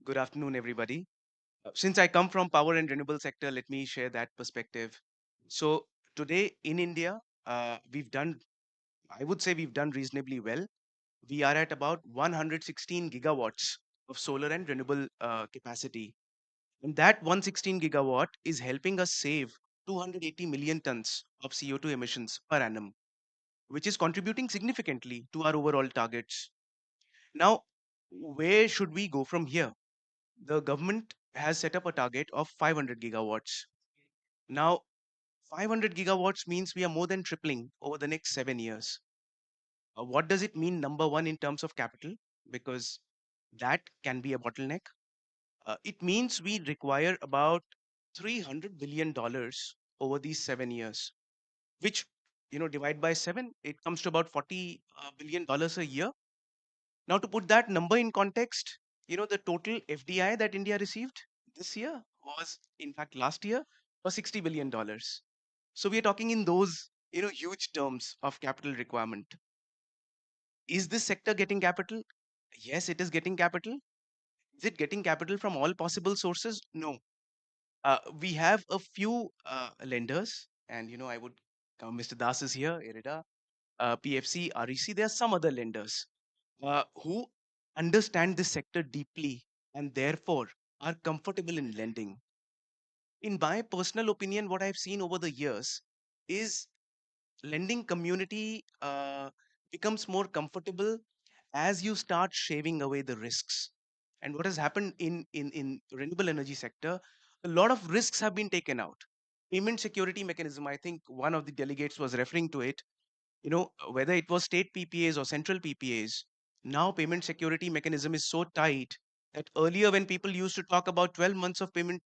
Good afternoon, everybody. Since I come from power and renewable sector, let me share that perspective. So today in India, I would say we've done reasonably well. We are at about 116 gigawatts of solar and renewable capacity. And that 116 gigawatt is helping us save 280 million tons of CO2 emissions per annum, which is contributing significantly to our overall targets. Now, where should we go from here? The government has set up a target of 500 gigawatts. Now, 500 gigawatts means we are more than tripling over the next 7 years. What does it mean, number one, in terms of capital? Because that can be a bottleneck. It means we require about $300 billion over these 7 years, which, divide by seven, it comes to about $40 billion a year. Now, to put that number in context, the total FDI that India received this year was, in fact, last year was $60 billion. So we are talking in those, huge terms of capital requirement. Is this sector getting capital? Yes, it is getting capital. Is it getting capital from all possible sources? No. We have a few lenders, and I would Mr. Das is here, IRIDA, PFC, REC. There are some other lenders who understand this sector deeply and therefore are comfortable in lending. In my personal opinion, what I've seen over the years is lending community becomes more comfortable as you start shaving away the risks. And what has happened in renewable energy sector, a lot of risks have been taken out. Payment security mechanism, I think one of the delegates was referring to it, whether it was state PPAs or central PPAs, now payment security mechanism is so tight that earlier when people used to talk about 12 months of payment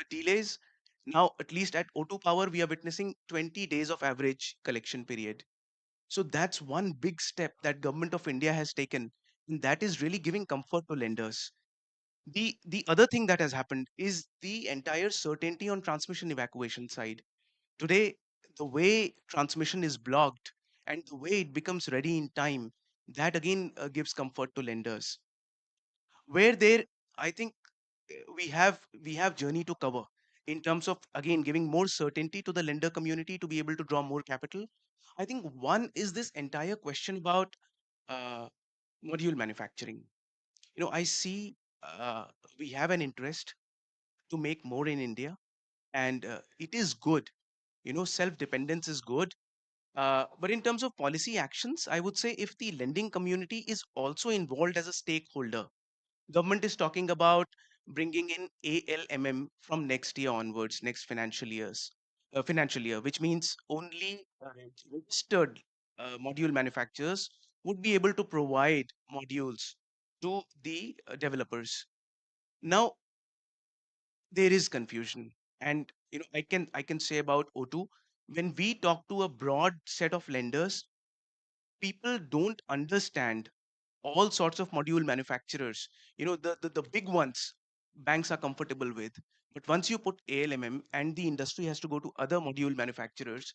delays, now at least at O2 Power, we are witnessing 20 days of average collection period. So that's one big step that government of India has taken, and that is really giving comfort to lenders. The other thing that has happened is the entire certainty on transmission evacuation side. Today, the way transmission is blocked and the way it becomes ready in time, that again gives comfort to lenders. Where there, I think we have journey to cover in terms of again giving more certainty to the lender community to be able to draw more capital. I think one is this entire question about uh, module manufacturing. I see we have an interest to make more in India, and it is good. Self dependence is good. But in terms of policy actions, I would say if the lending community is also involved as a stakeholder, government is talking about bringing in ALMM from next year onwards, next financial year, which means only registered module manufacturers would be able to provide modules to the developers. Now there is confusion, and I can say about O2, when we talk to a broad set of lenders, people don't understand all sorts of module manufacturers. The big ones banks are comfortable with, but once you put ALMM and the industry has to go to other module manufacturers,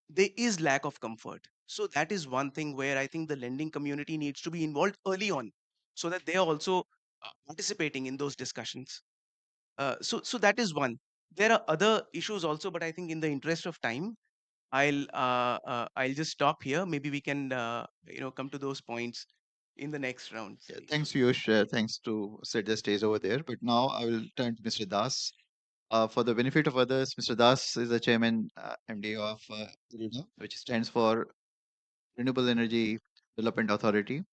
there is lack of comfort. So that is one thing where I think the lending community needs to be involved early on, so that they are also participating in those discussions. So that is one. There are other issues also, but I think in the interest of time, I'll just stop here. Maybe we can come to those points in the next round. Yeah, thanks, Piyush. Thanks to set the stage over there. But now I will turn to Mr. Das. For the benefit of others, Mr. Das is the chairman, MD of RENA, which stands for Renewable Energy Development Authority.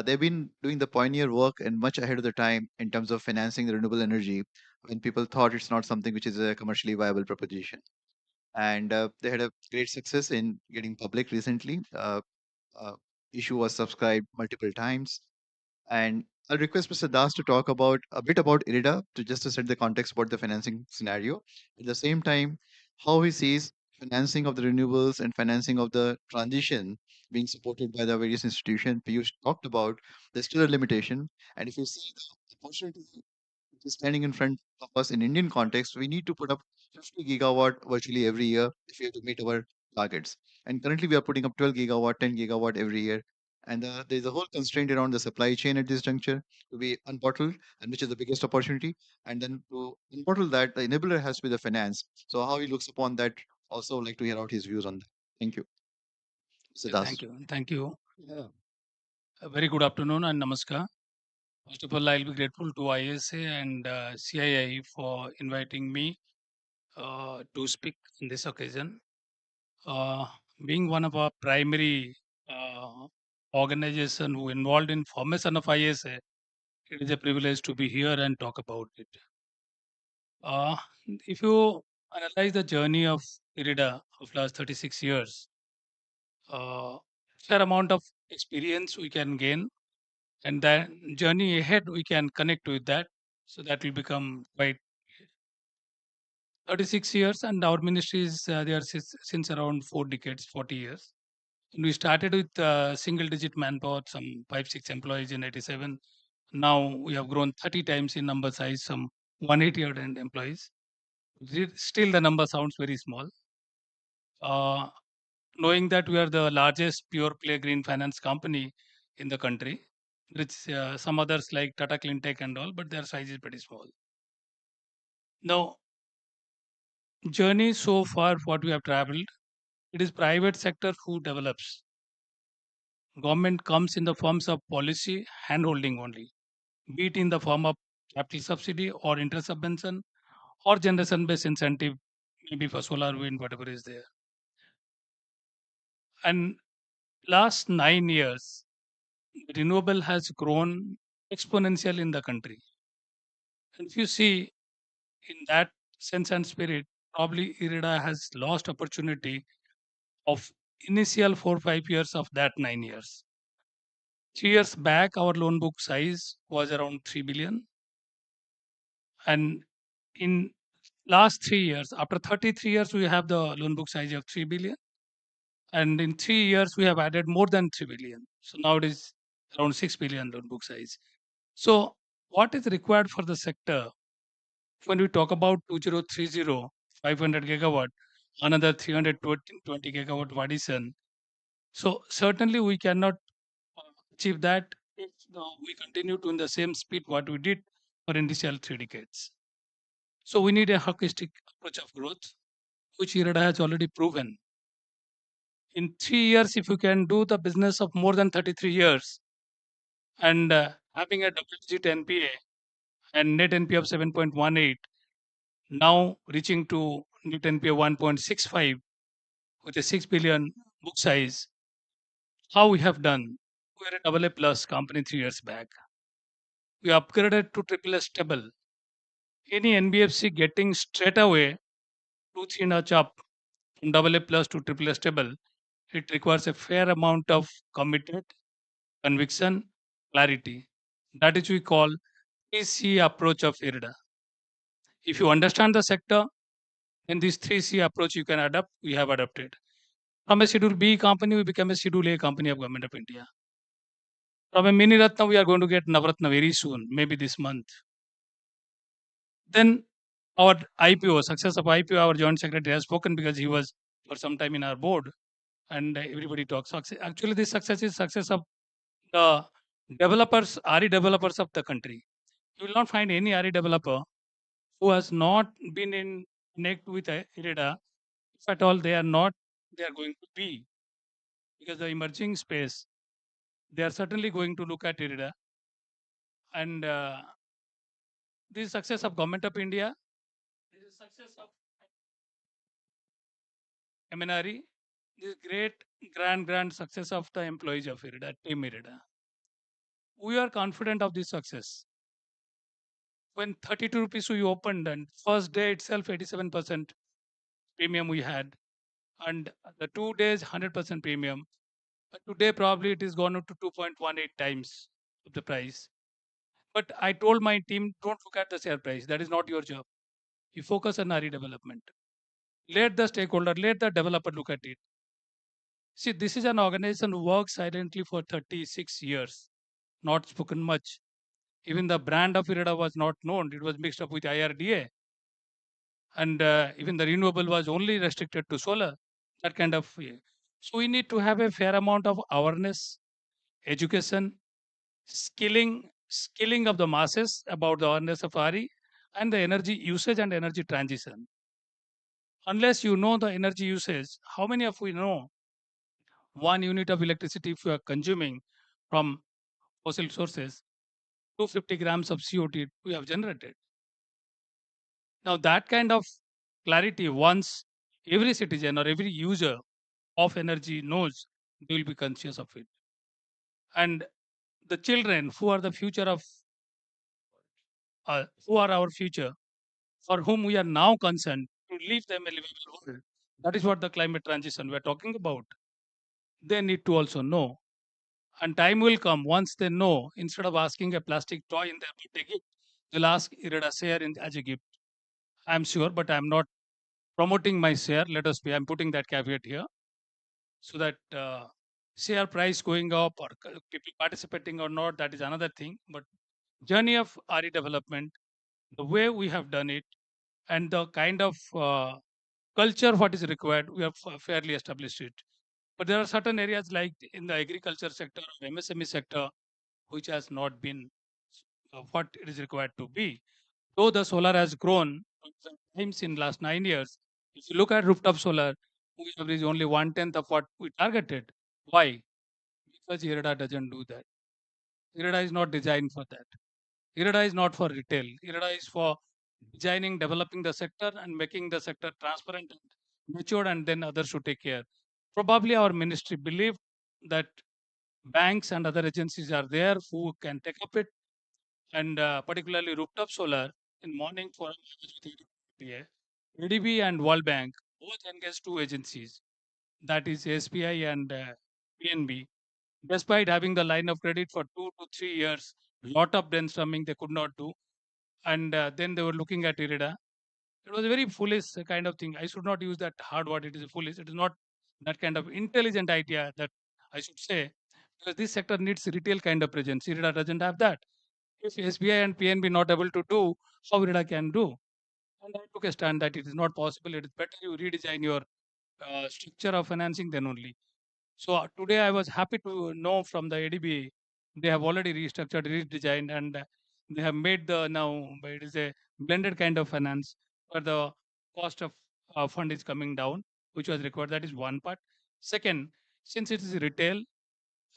They've been doing the pioneer work and much ahead of the time in terms of financing the renewable energy when people thought it's not something which is a commercially viable proposition. And they had a great success in getting public recently. Uh, Issue was subscribed multiple times. And I'll request Mr. Das to talk about a bit about IRIDA to just to set the context about the financing scenario. At the same time, how he sees financing of the renewables and financing of the transition being supported by the various institutions Piyush talked about. There's still a limitation. And if you see the opportunity which is standing in front of us in Indian context, we need to put up 50 gigawatt virtually every year if we have to meet our targets. And currently, we are putting up 12 gigawatt, 10 gigawatt every year. And there's a whole constraint around the supply chain at this juncture to be unbottled, and which is the biggest opportunity. And then to unbottle that, the enabler has to be the finance. So how he looks upon that, also like to hear out his views on that. Thank you, Yeah, Siddhas. thank you. Thank you. A very good afternoon and namaskar. First of all, I'll be grateful to ISA and CII for inviting me to speak on this occasion. Uh, Being one of our primary uh, organization who involved in formation of ISA, it is a privilege to be here and talk about it. Uh, if you analyze the journey of IRIDA of last 36 years, fair amount of experience we can gain, and that journey ahead we can connect with that, so that will become quite 36 years, and our ministry is there since around 4 decades, 40 years. And we started with single digit manpower, some 5 6 employees in 87. Now we have grown 30 times in number size, some 180 odd employees. Still the number sounds very small. uh, Knowing that we are the largest pure play green finance company in the country, which some others like Tata Cleantech and all, but their size is pretty small. Now, journey so far, what we have traveled, it is private sector who develops. Government comes in the forms of policy handholding only, be it in the form of capital subsidy or interest subvention or generation based incentive, maybe for solar, wind, whatever is there. And last 9 years, renewable has grown exponential in the country. And if you see in that sense and spirit, probably IRIDA has lost opportunity of initial 4 5 years of that 9 years. 3 years back, our loan book size was around 3 billion, and in last 3 years, after 33 years, we have the loan book size of 3 billion, and in 3 years we have added more than 3 billion. So now it is around 6 billion loan book size. So what is required for the sector when we talk about 2030, 500 gigawatt, another 320 gigawatt addition? So certainly we cannot achieve that if we continue to in the same speed what we did for initial 3 decades. So we need a hockey stick approach of growth, which IRADA has already proven. In 3 years, if you can do the business of more than 33 years and having a double-digit NPA and net NPA of 7.18, now reaching to net NPA 1.65 with a 6 billion book size, how we have done? We are a double A plus company 3 years back. We upgraded to triple A stable. Any NBFC getting straight away 2 3 notch up from double A plus to triple A stable, it requires a fair amount of committed conviction, clarity. That is we call 3C approach of IRDA. If you understand the sector, then this 3C approach you can adapt, we have adopted. From a Schedule B company, we become a Schedule A company of Government of India. From a Mini Ratna, we are going to get Navratna very soon, maybe this month. Then our IPO, success of IPO, our joint secretary has spoken because he was for some time in our board and everybody talks. Actually, this success is success of the developers, RE developers of the country. You will not find any RE developer who has not been in connect with IREDA. If at all they are not, they are going to be, because the emerging space, they are certainly going to look at IREDA. And this success of Government of India, this is success of MNRE, this great grand success of the employees of IREDA, Team IREDA. We are confident of this success. When 32 rupees we opened and first day itself 87% premium we had, and the 2 days 100% premium. Today probably it is gone up to 2.18 times of the price. But I told my team, don't look at the share price. That is not your job. You focus on RE development. Let the stakeholder, let the developer look at it. See, this is an organization who worked silently for 36 years, not spoken much. Even the brand of IREDA was not known. It was mixed up with IRDA. And even the renewable was only restricted to solar, that kind of. So we need to have a fair amount of awareness, education, skilling of the masses about the awareness of RE and the energy usage and energy transition. Unless you know the energy usage, how many of we know 1 unit of electricity if you are consuming from fossil sources, 250 grams of CO2 we have generated. Now that kind of clarity, once every citizen or every user of energy knows, they will be conscious of it. And the children who are the future of, who are our future, for whom we are now concerned to leave them a livable world. That is what the climate transition we are talking about. They need to also know. And time will come once they know, instead of asking a plastic toy in their birthday gift, they'll ask Irida share as a gift. I'm sure, but I'm not promoting my share. Let us be, I'm putting that caveat here so that share price going up or people participating or not, that is another thing. But journey of RE development, the way we have done it, and the kind of culture what is required, we have fairly established it. But there are certain areas like in the agriculture sector or MSME sector, which has not been what it is required to be. Though the solar has grown times in last 9 years, if you look at rooftop solar, we have reached only 1/10 of what we targeted. Why? Because IREDA doesn't do that. IREDA is not designed for that. IREDA is not for retail. IREDA is for designing, developing the sector and making the sector transparent and matured, and then others should take care. Probably our ministry believed that banks and other agencies are there who can take up it, and particularly rooftop solar. In morning forum, I was with ADB and World Bank, both engaged two agencies, that is SBI and PNB. Despite having the line of credit for 2 to 3 years, lot of brainstorming they could not do, and then they were looking at IREDA. It was a very foolish kind of thing. I should not use that hard word. It is foolish. It is not that kind of intelligent idea that I should say, because this sector needs retail kind of presence. IREDA doesn't have that. If SBI and PNB not able to do, how IREDA can do? And I took a stand that it is not possible. It is better you redesign your structure of financing then only. So today I was happy to know from the ADB they have already restructured, redesigned, and they have made the now it is a blended kind of finance where the cost of fund is coming down, which was required. That is one part. Second, since it is retail,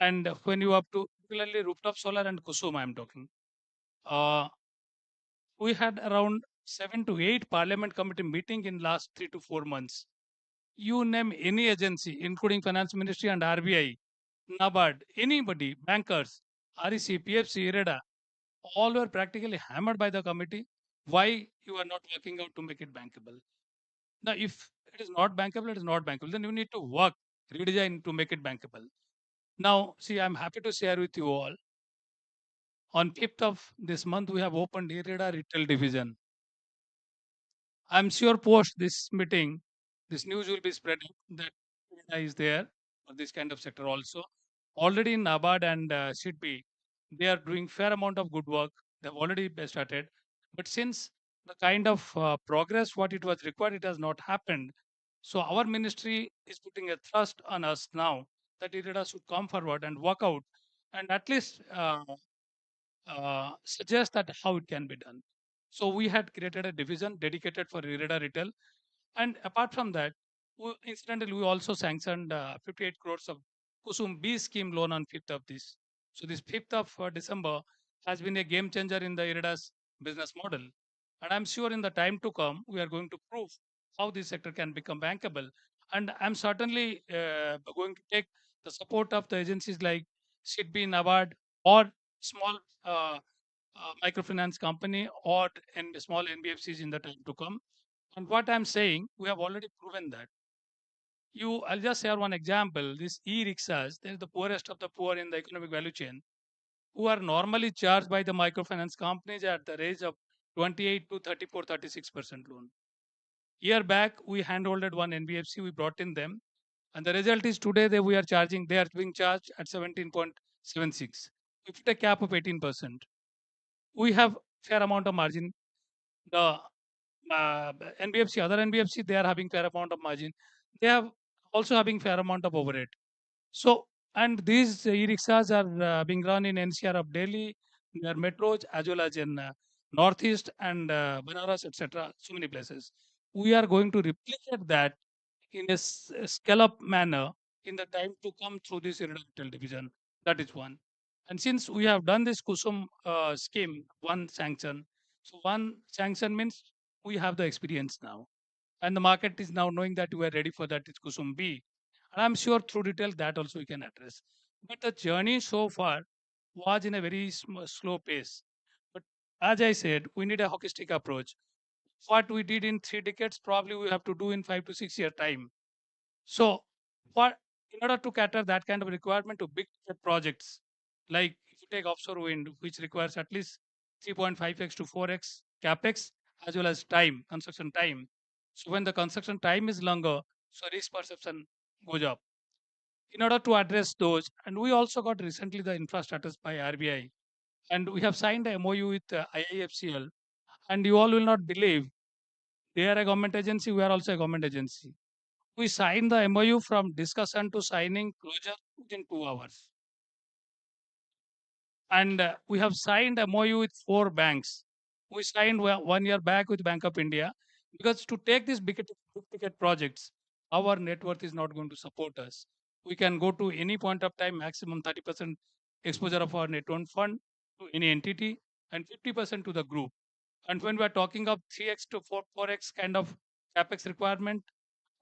and when you have to particularly rooftop solar and Kusum, I am talking. Uh, we had around 7 to 8 Parliament committee meeting in last 3 to 4 months. You name any agency, including Finance Ministry and RBI, NABARD, anybody, bankers, REC, PFC, IREDA, all were practically hammered by the committee. Why you are not working out to make it bankable? Now, if it is not bankable, it is not bankable. Then you need to work, redesign to make it bankable. Now, see, I'm happy to share with you all. On 5th of this month, we have opened IREDA retail division. I'm sure post this meeting, this news will be spreading that IREDA is there for this kind of sector also. Already in NABARD and SIDBI, they are doing fair amount of good work. They've already started. But since the kind of progress what it was required, it has not happened. So our ministry is putting a thrust on us now that IREDA should come forward and work out and at least suggest that how it can be done. So we had created a division dedicated for IREDA retail. And apart from that, incidentally, we also sanctioned 58 crores of Kusum B scheme loan on 5th of this. So this 5th of December has been a game changer in the IREDA's business model. And I'm sure in the time to come, we are going to prove how this sector can become bankable. And I'm certainly going to take the support of the agencies like SIDBI, NABARD, or small microfinance company or small NBFCs in the time to come. And what I'm saying, we have already proven that. I'll just share one example. These e-rickshaws, they're the poorest of the poor in the economic value chain, who are normally charged by the microfinance companies at the range of 28 to 34, 36% loan. Year back, we handholded one NBFC, we brought in them, and the result is today they are being charged at 17.76. We put a cap of 18%. We have fair amount of margin. The NBFC, other NBFC, they are having fair amount of margin. They have also having fair amount of overhead. So, and these e-rickshaws are being run in NCR of Delhi, near metros, as well as in Northeast and Banaras, etc. So many places. We are going to replicate that in a scale-up manner in the time to come through this retail division. That is one. And since we have done this Kusum scheme, one sanction, so one sanction means we have the experience now. And the market is now knowing that we are ready for that is Kusum B. And I'm sure through retail that also we can address. But the journey so far was in a very slow pace. But as I said, we need a holistic approach. What we did in 3 decades, probably we have to do in 5 to 6 year time. So, what in order to cater that kind of requirement to big ticket projects, like if you take offshore wind, which requires at least 3.5x to 4x capex as well as time, construction time. So when the construction time is longer, so risk perception goes up. In order to address those, and we also got recently the infrastructure by RBI, and we have signed a MOU with IIFCL, and you all will not believe they are a government agency, we are also a government agency. We signed the MOU from discussion to signing closure within 2 hours. And we have signed MOU with 4 banks. We signed 1 year back with Bank of India because to take these big ticket projects, our net worth is not going to support us. We can go to any point of time, maximum 30% exposure of our net owned fund to any entity and 50% to the group. And when we are talking of 3x to 4x kind of capex requirement,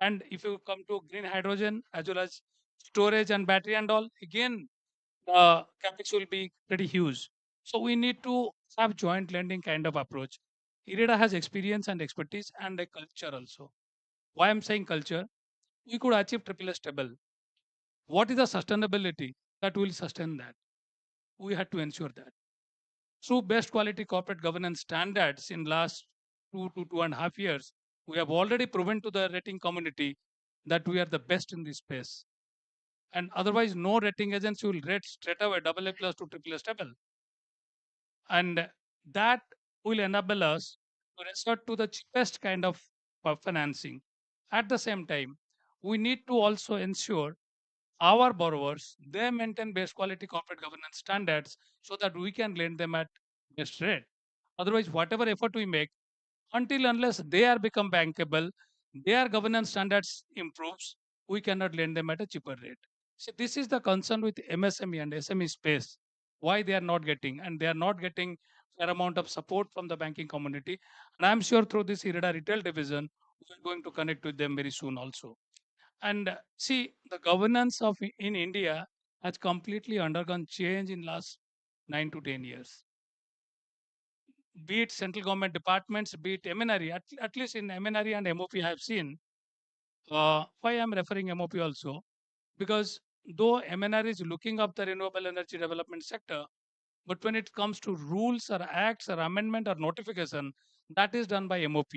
and if you come to green hydrogen as well as storage and battery and all, again, the capex will be pretty huge. So we need to have joint lending kind of approach. IREDA has experience and expertise and a culture also. Why I'm saying culture? We could achieve triple A stable. What is the sustainability that will sustain that? We had to ensure that. Through best quality corporate governance standards in last 2 to 2.5 years, we have already proven to the rating community that we are the best in this space. And otherwise, no rating agency will rate straight away AA plus to triple A stable. And that will enable us to resort to the cheapest kind of financing. At the same time, we need to also ensure our borrowers they maintain best quality corporate governance standards so that we can lend them at best rate. Otherwise, whatever effort we make, until unless they are become bankable, their governance standards improves, we cannot lend them at a cheaper rate. So this is the concern with MSME and SME space. Why they are not getting, and they are not getting fair amount of support from the banking community. And I'm sure through this IREDA retail division, we're going to connect with them very soon also. And see, the governance of in India has completely undergone change in last 9 to 10 years. Be it central government departments, be it MNRE, at least in MNRE and MOP, I have seen. Why I'm referring MOP also? Because though MNRE is looking up the renewable energy development sector, But when it comes to rules or acts or amendment or notification, that is done by MOP.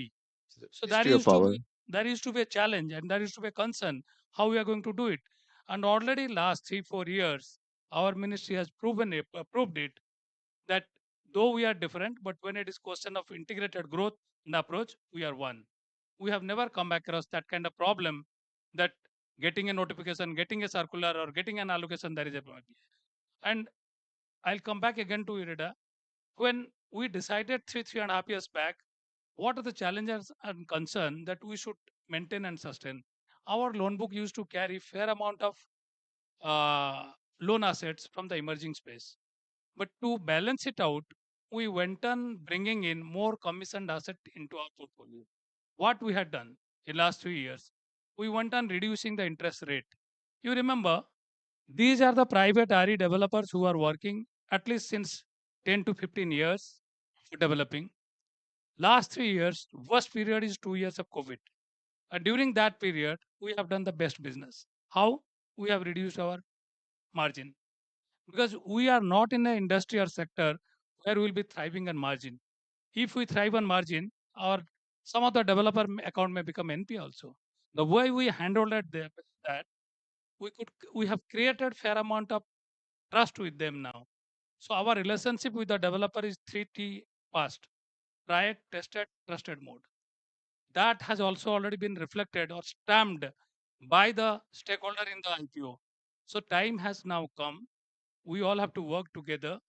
So History of power. there used to be a challenge and there used to be a concern how we are going to do it. And already last 3 4 years, our ministry has proved it that though we are different, but when it is question of integrated growth and approach, we are one. We have never come across that kind of problem that getting a notification, getting a circular, or getting an allocation, there is a problem. And I'll come back again to IRIDA. When we decided 3.5 years back, what are the challenges and concern that we should maintain and sustain? Our loan book used to carry fair amount of loan assets from the emerging space. But to balance it out, we went on bringing in more commissioned asset into our portfolio. What we had done in last 3 years, we went on reducing the interest rate. You remember, these are the private RE developers who are working at least since 10 to 15 years for developing. Last 3 years, worst period is 2 years of COVID. And during that period, we have done the best business. How? We have reduced our margin because we are not in an industry or sector where we will be thriving on margin. If we thrive on margin, our some of the developer account may become NP also. The way we handled it that we have created fair amount of trust with them now. So our relationship with the developer is 3T fast: tried, tested, trusted mode. That has also already been reflected or stamped by the stakeholder in the IPO. So time has now come. We all have to work together.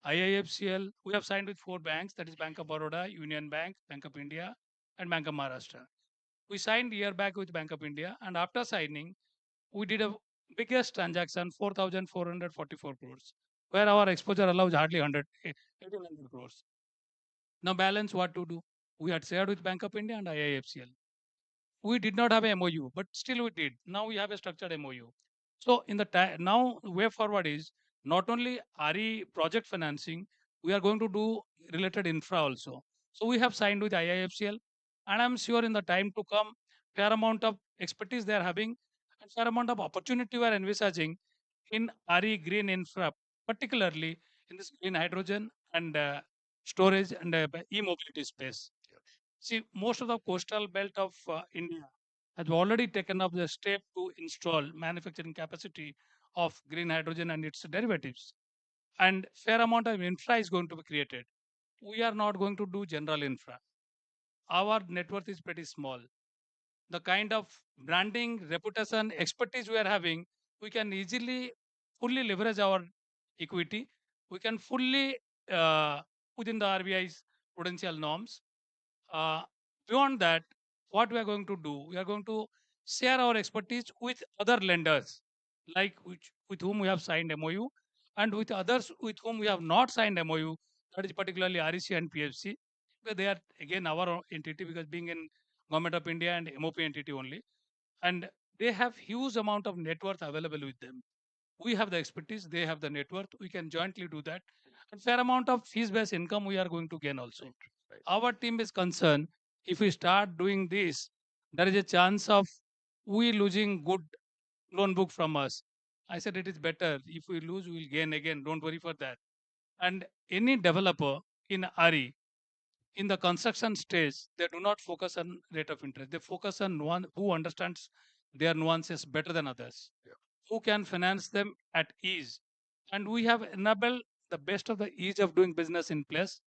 IIFCL, we have signed with 4 banks, that is Bank of Baroda, Union Bank, Bank of India, and Bank of Maharashtra. We signed year back with Bank of India, and after signing, we did a biggest transaction, 4,444 crores, where our exposure allows hardly 1,800 crores. Now balance what to do. We had shared with Bank of India and IIFCL. We did not have a MOU, but still we did. Now we have a structured MOU. So in the now way forward is not only RE project financing, we are going to do related infra also. So we have signed with IIFCL, and I'm sure in the time to come, fair amount of expertise they are having, and fair amount of opportunity we are envisaging in RE green infra, particularly in this green hydrogen and storage and e-mobility space. See, most of the coastal belt of India has already taken up the step to install manufacturing capacity of green hydrogen and its derivatives. And fair amount of infra is going to be created. We are not going to do general infra. Our net worth is pretty small. The kind of branding, reputation, expertise we are having, we can easily fully leverage our equity. We can fully within the RBI's prudential norms. uh, Beyond that, what we are going to do, we are going to share our expertise with other lenders, like with whom we have signed MOU, and with others with whom we have not signed MOU, that is particularly REC and PFC, because they are again our entity, because being in Government of India and MOP entity only, and they have huge amount of net worth available with them. We have the expertise, they have the net worth. We can jointly do that, and fair amount of fees-based income we are going to gain also. Right. Our team is concerned, if we start doing this, there is a chance of we losing good loan book from us. I said it is better if we lose, we will gain again. Don't worry for that. And any developer in RE in the construction stage, they do not focus on rate of interest. They focus on one who understands their nuances better than others, Yeah. who can finance them at ease. And we have enabled the best of the ease of doing business in place.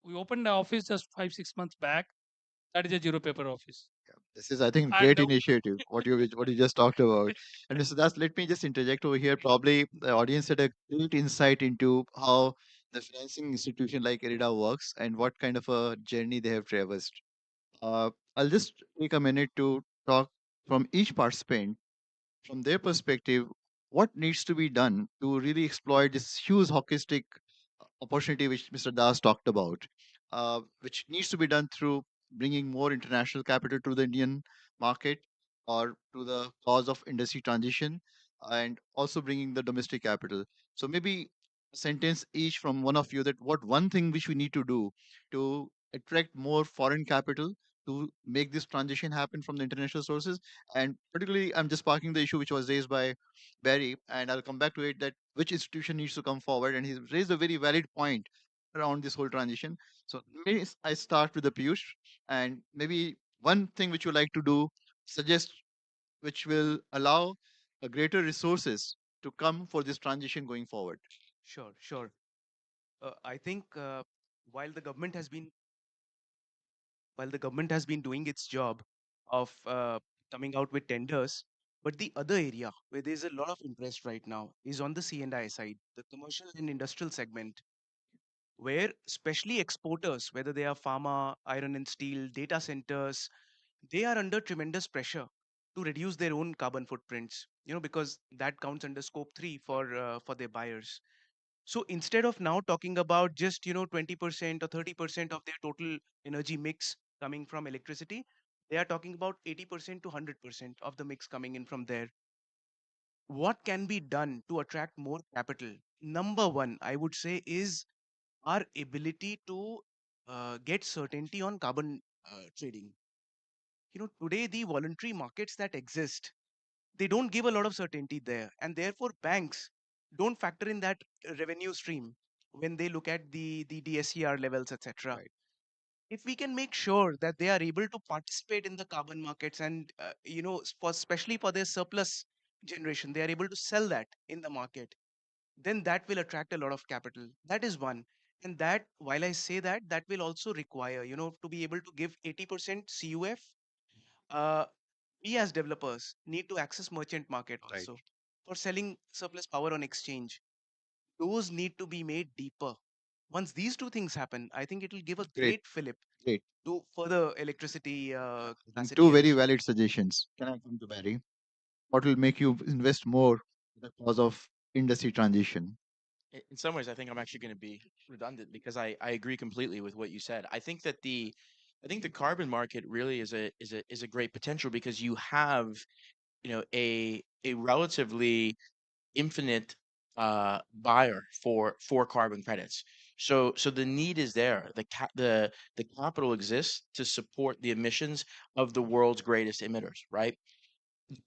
We opened the office just 5 6 months back. That is a zero paper office. Yeah. This is, I think, And great initiative. What you just talked about. And Mr. Das, let me just interject over here. Probably the audience had a great insight into how the financing institution like IRIDA works and what kind of a journey they have traversed. I'll just take a minute to talk from each participant from their perspective, what needs to be done to really exploit this huge hockey stick opportunity which Mr. Das talked about, which needs to be done through bringing more international capital to the Indian market or to the cause of industry transition, and also bringing the domestic capital. So maybe a sentence each from one of you that what one thing which we need to do to attract more foreign capital to make this transition happen from the international sources? And particularly, I'm just parking the issue which was raised by Barry, and I'll come back to it, that which institution needs to come forward. And he's raised a very valid point around this whole transition. So maybe I start with the Piyush, and maybe one thing which you like to do, suggest, which will allow a greater resources to come for this transition going forward. Sure, sure. I think while the government has been while the government has been doing its job of coming out with tenders, but the other area where there's a lot of interest right now is on the C&I side, the commercial and industrial segment, where especially exporters, whether they are pharma, iron and steel, data centers, they are under tremendous pressure to reduce their own carbon footprints. Because that counts under scope 3 for their buyers. So instead of now talking about just 20% or 30% of their total energy mix coming from electricity, they are talking about 80% to 100% of the mix coming in from there. What can be done to attract more capital? Number one, I would say, is our ability to get certainty on carbon trading. Today the voluntary markets that exist, they don't give a lot of certainty there, and therefore banks don't factor in that revenue stream when they look at the DSCR levels, etc. Right. If we can make sure that they are able to participate in the carbon markets, and especially for their surplus generation, they are able to sell that in the market, then that will attract a lot of capital. That is one. And that, while I say that, that will also require, to be able to give 80% CUF. uh, we as developers need to access merchant market Right. also for selling surplus power on exchange. Those need to be made deeper. Once these two things happen, I think it will give a Great. great fillip Great. to further electricity I think capacity two very addition. valid suggestions. Can I come to Barry? What will make you invest more in the cause of industry transition? In some ways, I think I'm actually going to be redundant because I agree completely with what you said. I think the carbon market really is a great potential because you have, a relatively infinite buyer for carbon credits. So the need is there. The capital exists to support the emissions of the world's greatest emitters, right?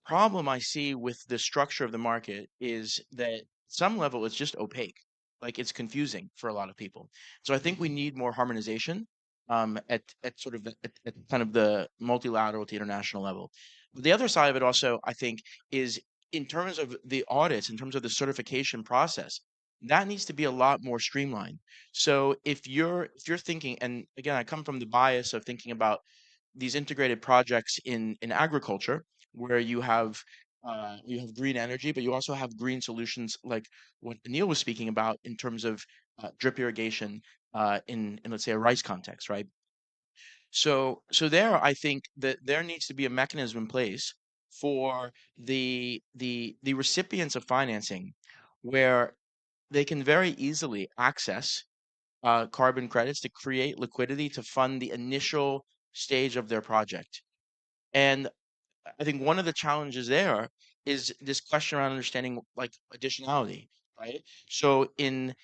Problem I see with the structure of the market is that some level it's just opaque. Like it's confusing for a lot of people. So I think we need more harmonization at sort of at kind of the multilateral to international level. But the other side of it also, I think, is in terms of the audits, in terms of the certification process, that needs to be a lot more streamlined. So if you're thinking, and again, I come from the bias of thinking about these integrated projects in agriculture where you have green energy, but you also have green solutions like what Neil was speaking about in terms of drip irrigation in let's say a rice context, right? So there, I think that there needs to be a mechanism in place for the recipients of financing where they can very easily access carbon credits to create liquidity to fund the initial stage of their project. And I think one of the challenges there is this question around understanding like additionality, right? So I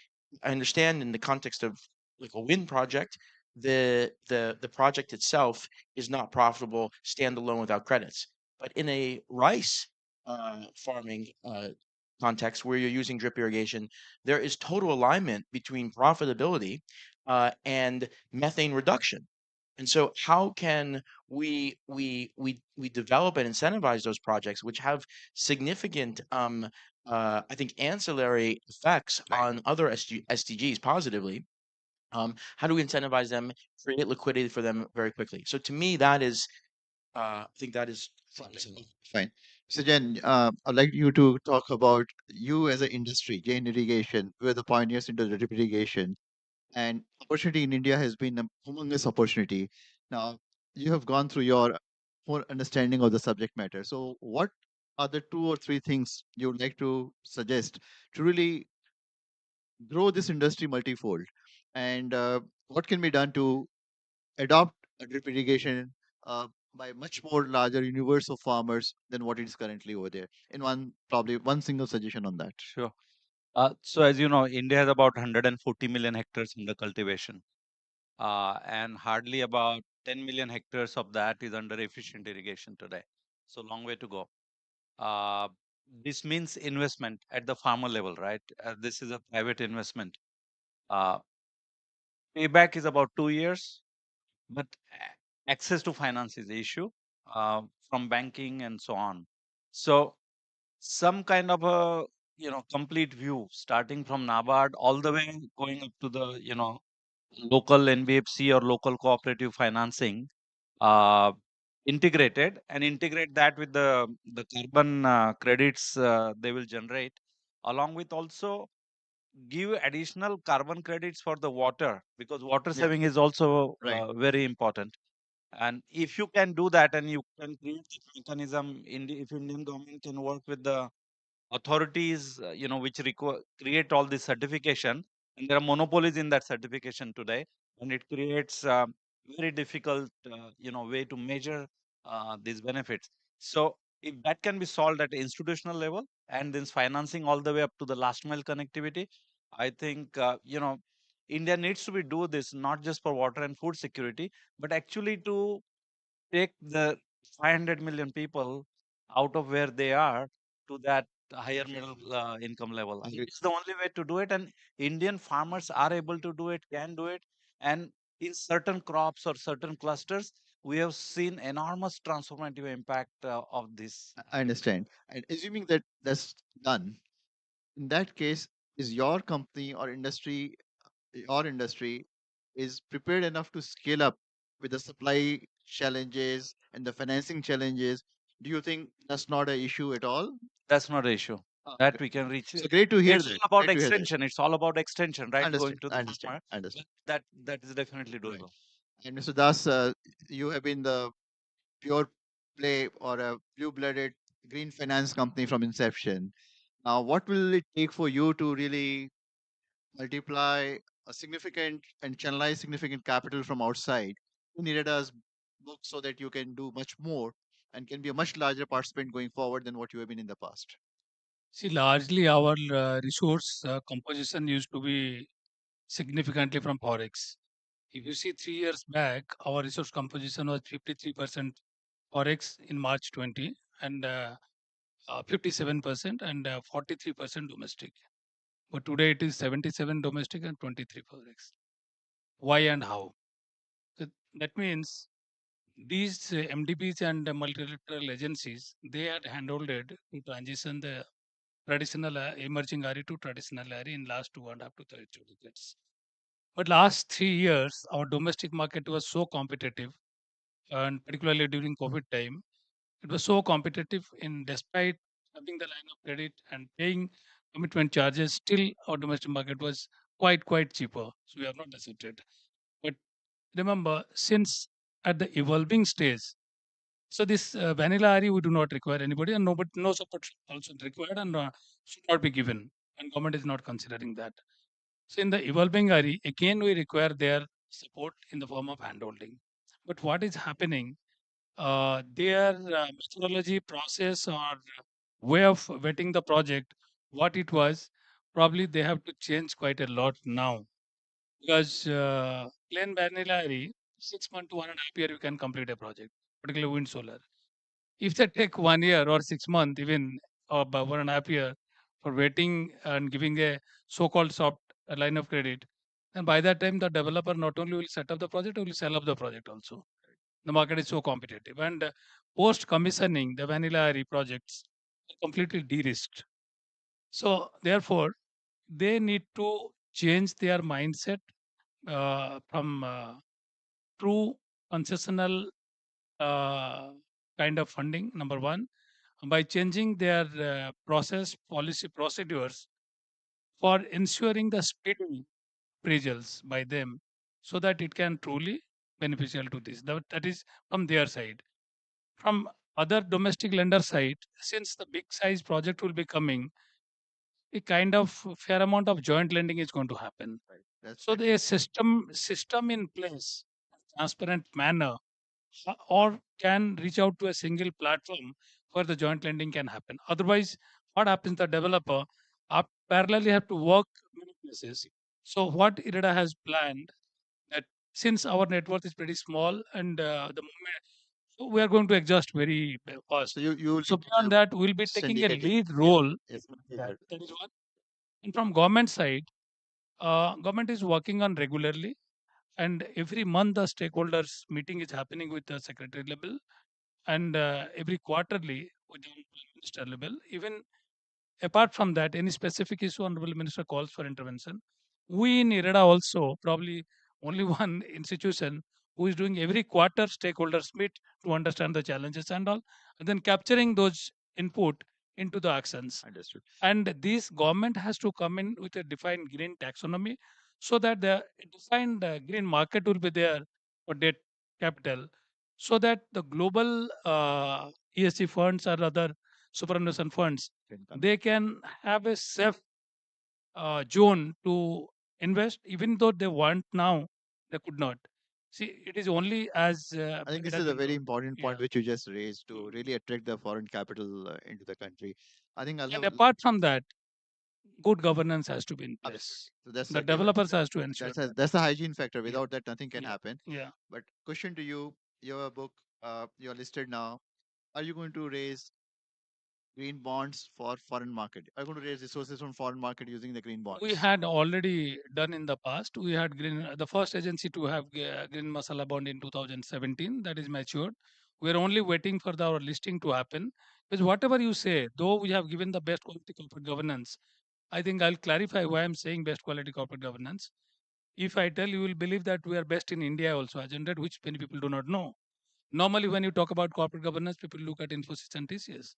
understand in the context of like a wind project, the project itself is not profitable standalone without credits. But in a rice farming context where you're using drip irrigation, there is total alignment between profitability and methane reduction. And so, how can we develop and incentivize those projects, which have significant, I think, ancillary effects Right. on other SDGs positively? How do we incentivize them, create liquidity for them very quickly? So, to me, that is, I think, that is front and center. Fine. So Jen, I'd like you to talk about you as an industry, Jain irrigation. We're the pioneers into the drip irrigation, and opportunity in India has been a humongous opportunity. Now, you have gone through your whole understanding of the subject matter. So, what are the two or three things you would like to suggest to really grow this industry multifold? And what can be done to adopt a drip irrigation by much more larger universe of farmers than what it is currently over there? In one, probably one single suggestion on that. Sure. So as you know, India has about 140 million hectares under cultivation, and hardly about 10 million hectares of that is under efficient irrigation today. So long way to go. Uh, this means investment at the farmer level, right? This is a private investment. Uh, Payback is about 2 years, but access to finance is the issue from banking and so on. So some kind of a complete view starting from NABARD all the way going up to the local NBFC or local cooperative financing, uh, integrated and integrate that with the carbon credits they will generate, along with also give additional carbon credits for the water, because water Yeah, saving is also right. very important. And if you can do that and you can create this mechanism, if Indian government can work with the authorities, which create all this certification, and there are monopolies in that certification today, and it creates very difficult, way to measure these benefits. So if that can be solved at institutional level, and then financing all the way up to the last mile connectivity, I think, India needs to be do this not just for water and food security, but actually to take the 500 million people out of where they are to that higher middle income level. I think Agree. it's the only way to do it, and Indian farmers are able to do it, can do it, and in certain crops or certain clusters, we have seen enormous transformative impact of this. I understand. And assuming that that's done, in that case, is your company or industry, your industry, is prepared enough to scale up with the supply challenges and the financing challenges? Do you think that's not an issue at all? That's not an issue. Okay. That we can reach. So great to hear It's that. all about Great to hear that. extension. It's all about extension, right? Going Understand. to the Understand. farmer. But Understand. that is definitely Right. doable. And Mr. Das, you have been the pure play or a blue-blooded green finance company from inception. Now, what will it take for you to really multiply a significant and channelize significant capital from outside in Irida's book so that you can do much more and can be a much larger participant going forward than what you have been in the past? See, largely our resource composition used to be significantly from forex. If you see 3 years back, our resource composition was 53% forex in March 20 and 57% and 43% domestic. But today it is 77 domestic and 23 forex. Why and how? So that means these MDBs and multilateral agencies, they had handholded to transition the traditional emerging area to traditional area in last 2.5 to 32 decades. But last 3 years, our domestic market was so competitive, and particularly during COVID time, it was so competitive. In despite having the line of credit and paying commitment charges, still our domestic market was quite cheaper. So we have not accepted. But remember, since at the evolving stage, so this vanilla RE we do not require anybody, and nobody, no support also required, and should not be given, and government is not considering that. So in the evolving RE, again we require their support in the form of handholding. But what is happening? Their methodology, process, or way of vetting the project, what it was, probably they have to change quite a lot now, because plain vanilla RE, 6 months to 1.5 year, you can complete a project, particularly wind solar. If they take 1 year or 6 months, even or by 1.5 year for waiting and giving a so-called soft line of credit, then by that time the developer not only will set up the project, will sell up the project also. The market is so competitive, and post commissioning the vanilla RE projects are completely de-risked. So therefore, they need to change their mindset from true concessional uh, kind of funding. Number one, by changing their process policy procedures for ensuring the speedy appraisals by them, so that it can truly beneficial to this. That is from their side. From other domestic lender side, since the big size project will be coming, a kind of fair amount of joint lending is going to happen. Right. That's So right. the system in place, transparent manner, or can reach out to a single platform where the joint lending can happen. Otherwise, what happens? The developer parallelly have to work many places. So what IREDA has planned that since our net worth is pretty small, and the moment so we are going to adjust very fast. So you will So be beyond that, we'll be taking a syndicating. lead Yeah. role. Yes. That is one. And from government side, government is working on regularly, and every month the stakeholders meeting is happening with the secretary level, and every quarterly with the minister level. Even apart from that, any specific issue, honorable minister calls for intervention. We in IREDA also probably only one institution who is doing every quarter stakeholders meet to understand the challenges and all, and then capturing those input into the actions. Understood. And this government has to come in with a defined green taxonomy so that the defined green market will be there for debt capital, so that the global ESG funds or other superannuation funds, Can come in. they can have a safe zone to invest, even though they want now, they could not. See, it is only as I think it this has is a been very told. important Yeah. point which you just raised to Mm. really attract the foreign capital into the country. I think And also apart from that, good governance has to be in absolutely. place. So that's The a given. developers has to ensure that. That's a hygiene factor. Yeah. Without that, nothing can Yeah. happen. Yeah. But question to you: your book, you're listed now. Are you going to raise green bonds for foreign market? Are you going to raise resources from foreign market using the green We bonds? had already done in the past. We had the first agency to have green masala bond in 2017. That is matured. We are only waiting for our listing to happen. Because whatever you say, though we have given the best quality corporate governance, I think I'll clarify why I'm saying best quality corporate governance. If I tell you, will believe that we are best in India also, agenda which many people do not know. Normally, when you talk about corporate governance, people look at Infosys and TCS.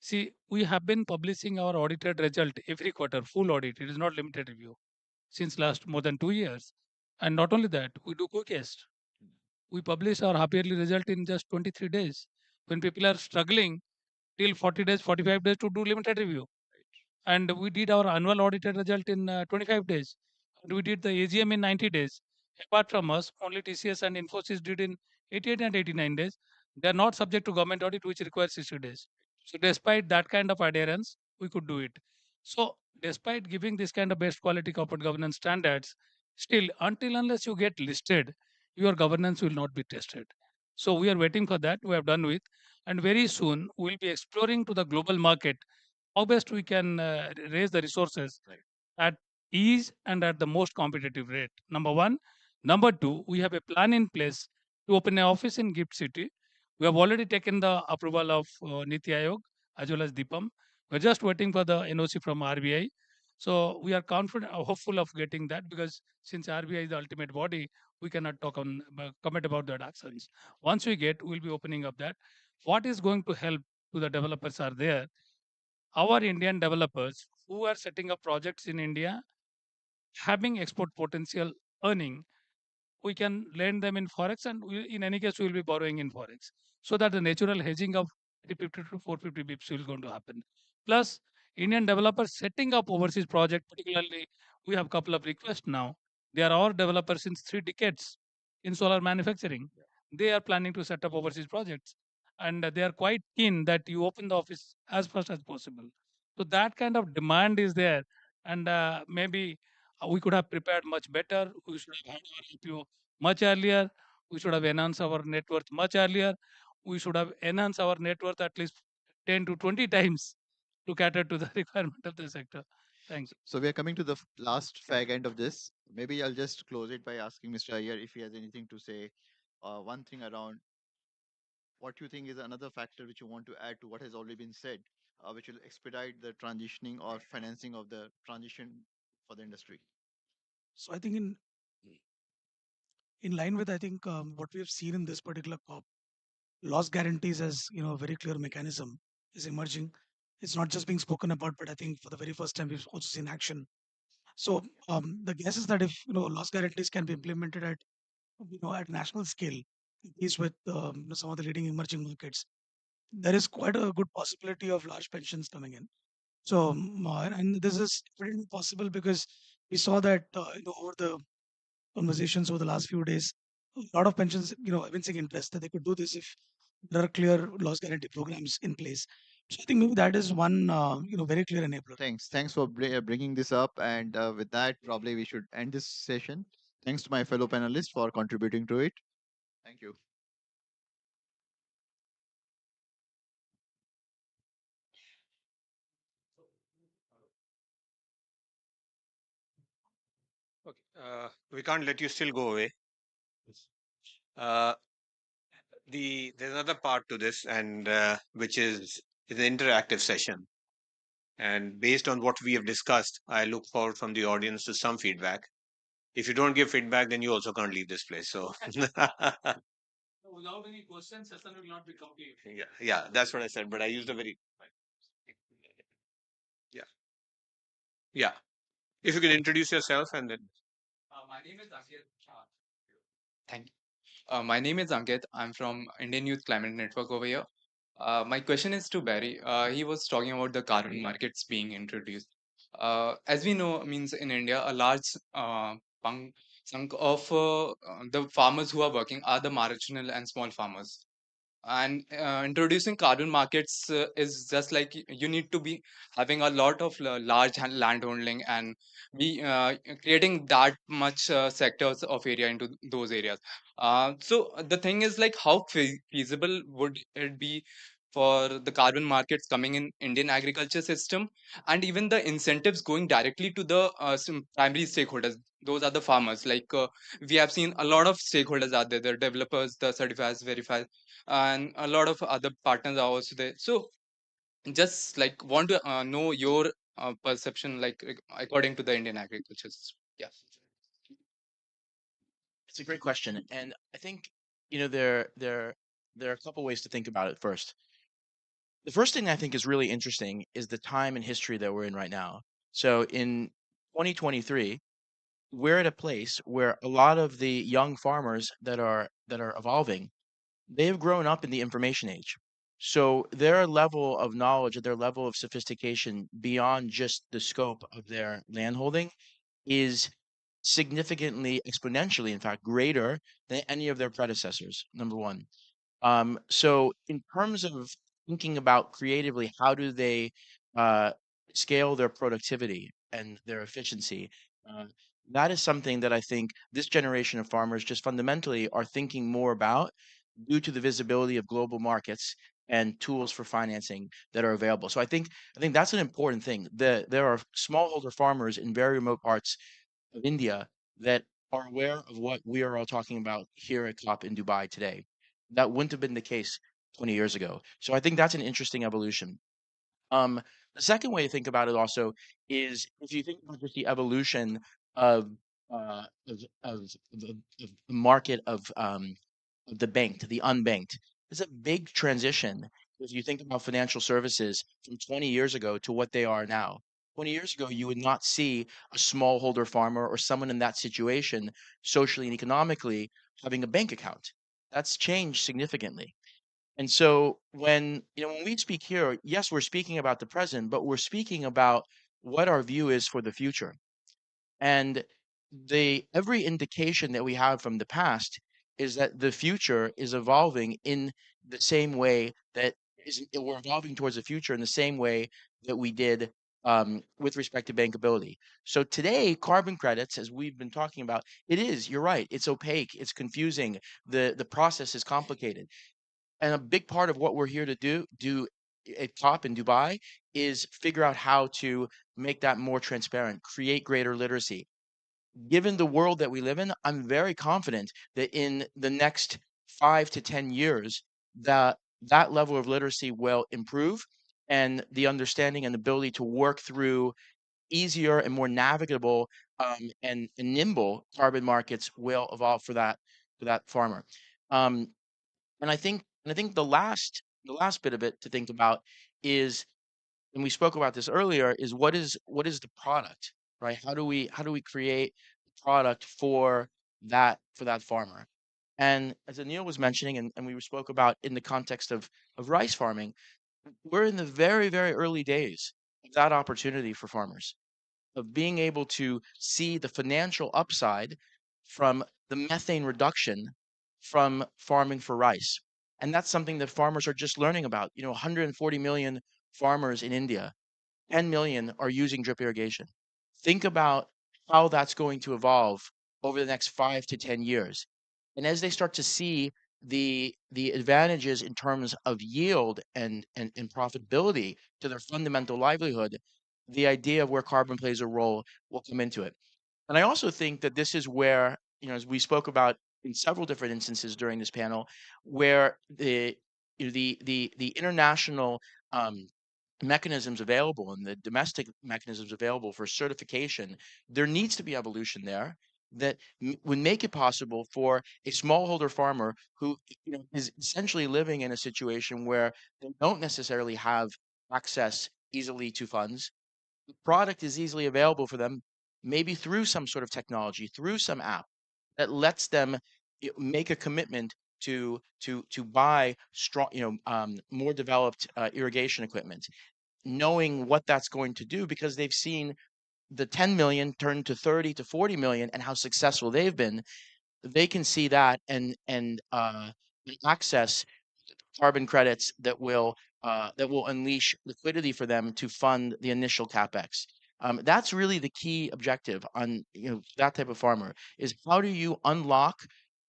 See, we have been publishing our audited result every quarter, full audit. It is not limited review since last more than 2 years. And not only that, we do quickest. We publish our half yearly result in just 23 days. When people are struggling till 40 days, 45 days to do limited review. And we did our annual audited result in 25 days. And we did the AGM in 90 days. Apart from us, only TCS and Infosys did in 88 and 89 days. They are not subject to government audit, which requires 60 days. So, despite that kind of adherence, we could do it. So, despite giving this kind of best quality corporate governance standards, still, until unless you get listed, your governance will not be tested. So, we are waiting for that. We have done with, and very soon we'll be exploring to the global market how best we can raise the resources Right. at ease and at the most competitive rate. Number one. Number two, we have a plan in place to open an office in Gift City. We have already taken the approval of Niti Aayog as well as Deepam. We're just waiting for the NOC from RBI. So we are confident, hopeful of getting that, because since RBI is the ultimate body, we cannot talk on comment about that actions. Once we get, we'll be opening up that. What is going to help to the developers are there. Our Indian developers who are setting up projects in India, having export potential, earning, we can lend them in forex, and in any case we will be borrowing in forex, so that the natural hedging of 350 to 450 bips will going to happen. Plus, Indian developers setting up overseas project, particularly we have couple of requests now. They are our developers since 3 decades in solar manufacturing. They are planning to set up overseas projects, and they are quite keen that you open the office as fast as possible. So that kind of demand is there, and maybe we could have prepared much better. We should have had our IPO much earlier. We should have enhanced our net worth much earlier. We should have enhanced our net worth at least 10 to 20 times to cater to the requirement of the sector. Thank you. So we are coming to the last fag end of this. Maybe I'll just close it by asking Mr. Iyer if he has anything to say. One thing around what you think is another factor which you want to add to what has already been said, which will expedite the transitioning or financing of the transition for the industry. So I think in line with, I think what we have seen in this particular COP, loss guarantees as a very clear mechanism is emerging. It's not just being spoken about, but I think for the very first time we've also seen action. So the guess is that if loss guarantees can be implemented at at national scale, at least with some of the leading emerging markets, there is quite a good possibility of large pensions coming in. So and this is evidently possible because we saw that over the conversations over the last few days, a lot of pensions evincing interest that they could do this if there are clear loss guarantee programs in place. So I think maybe that is one very clear enabler. Thanks for bringing this up. And with that, probably we should end this session. Thanks to my fellow panelists for contributing to it. Thank you. Okay. We can't let you still go away. Uh, there's another part to this, and which is an interactive session. And based on what we have discussed, I look forward from the audience to some feedback. If you don't give feedback, then you also can't leave this place. So, Without any questions, session will not be complete. yeah, that's what I said. But I used a very yeah, yeah. If you can introduce yourself and then My name is Ankit. Thank you. My name is Ankit. I'm from Indian Youth Climate Network over here. My question is to Barry. He was talking about the carbon markets being introduced. As we know, means in India, a large chunk of the farmers who are working are the marginal and small farmers. And introducing carbon markets is just like you need to be having a lot of large land holding and be creating that much sectors of area into those areas. So the thing is like how feasible would it be for the carbon markets coming in Indian agriculture system, and even the incentives going directly to the some primary stakeholders. Those are the farmers. Like we have seen a lot of stakeholders out there, the developers, the certifiers, verifiers, and a lot of other partners are also there. So just like want to know your perception, like according to the Indian agriculture system. Yeah. It's a great question, and I think there are a couple ways to think about it. First, the first thing I think is really interesting is the time and history that we're in right now. So in 2023, we're at a place where a lot of the young farmers that are evolving, they have grown up in the information age. So their level of knowledge, their level of sophistication beyond just the scope of their landholding is significantly, exponentially, in fact, greater than any of their predecessors. Number one. So in terms of thinking about creatively, how do they uh, scale their productivity and their efficiency? Uh, that is something that I think this generation of farmers just fundamentally are thinking more about due to the visibility of global markets and tools for financing that are available. So I think that's an important thing. There are smallholder farmers in very remote parts of India that are aware of what we are all talking about here at COP in Dubai today. That wouldn't have been the case 20 years ago. So I think that's an interesting evolution. Um, the second way to think about it also is if you think about just the evolution of of the market of the banked to the unbanked, it's a big transition. If you think about financial services from 20 years ago to what they are now. 20 years ago, you would not see a smallholder farmer or someone in that situation, socially and economically, having a bank account. That's changed significantly. And so when we speak here, yes, we're speaking about the present, but we're speaking about what our view is for the future. And the every indication that we have from the past is that the future is evolving in the same way that we're evolving towards the future in the same way that we did with respect to bankability. So today, carbon credits, as we've been talking about, you're right, it's opaque, it's confusing, the process is complicated. And a big part of what we're here to do at COP in Dubai is figure out how to make that more transparent, create greater literacy. Given the world that we live in, I'm very confident that in the next 5 to 10 years, that level of literacy will improve, and the understanding and ability to work through easier and more navigable and nimble carbon markets will evolve for that farmer. Um, and I think the last bit of it to think about is, and we spoke about this earlier, is what is the product, right? How do we create a product for that farmer? And as Anil was mentioning, and we spoke about in the context of rice farming, we're in the very, very early days of that opportunity for farmers of being able to see the financial upside from the methane reduction from farming for rice. And that's something that farmers are just learning about. 140 million farmers in India, 10 million are using drip irrigation. Think about how that's going to evolve over the next 5 to 10 years. And as they start to see the advantages in terms of yield and profitability to their fundamental livelihood, the idea of where carbon plays a role will come into it. And I also think that this is where, as we spoke about in several different instances during this panel, where the international um, mechanisms available and the domestic mechanisms available for certification, there needs to be evolution there that would make it possible for a smallholder farmer who is essentially living in a situation where they don't necessarily have access easily to funds. The product is easily available for them, maybe through some sort of technology, through some app that lets them make a commitment to buy strong, more developed irrigation equipment, knowing what that's going to do because they've seen the 10 million turn to 30 to 40 million and how successful they've been. They can see that and access carbon credits that will unleash liquidity for them to fund the initial capex. That's really the key objective on that type of farmer is how do you unlock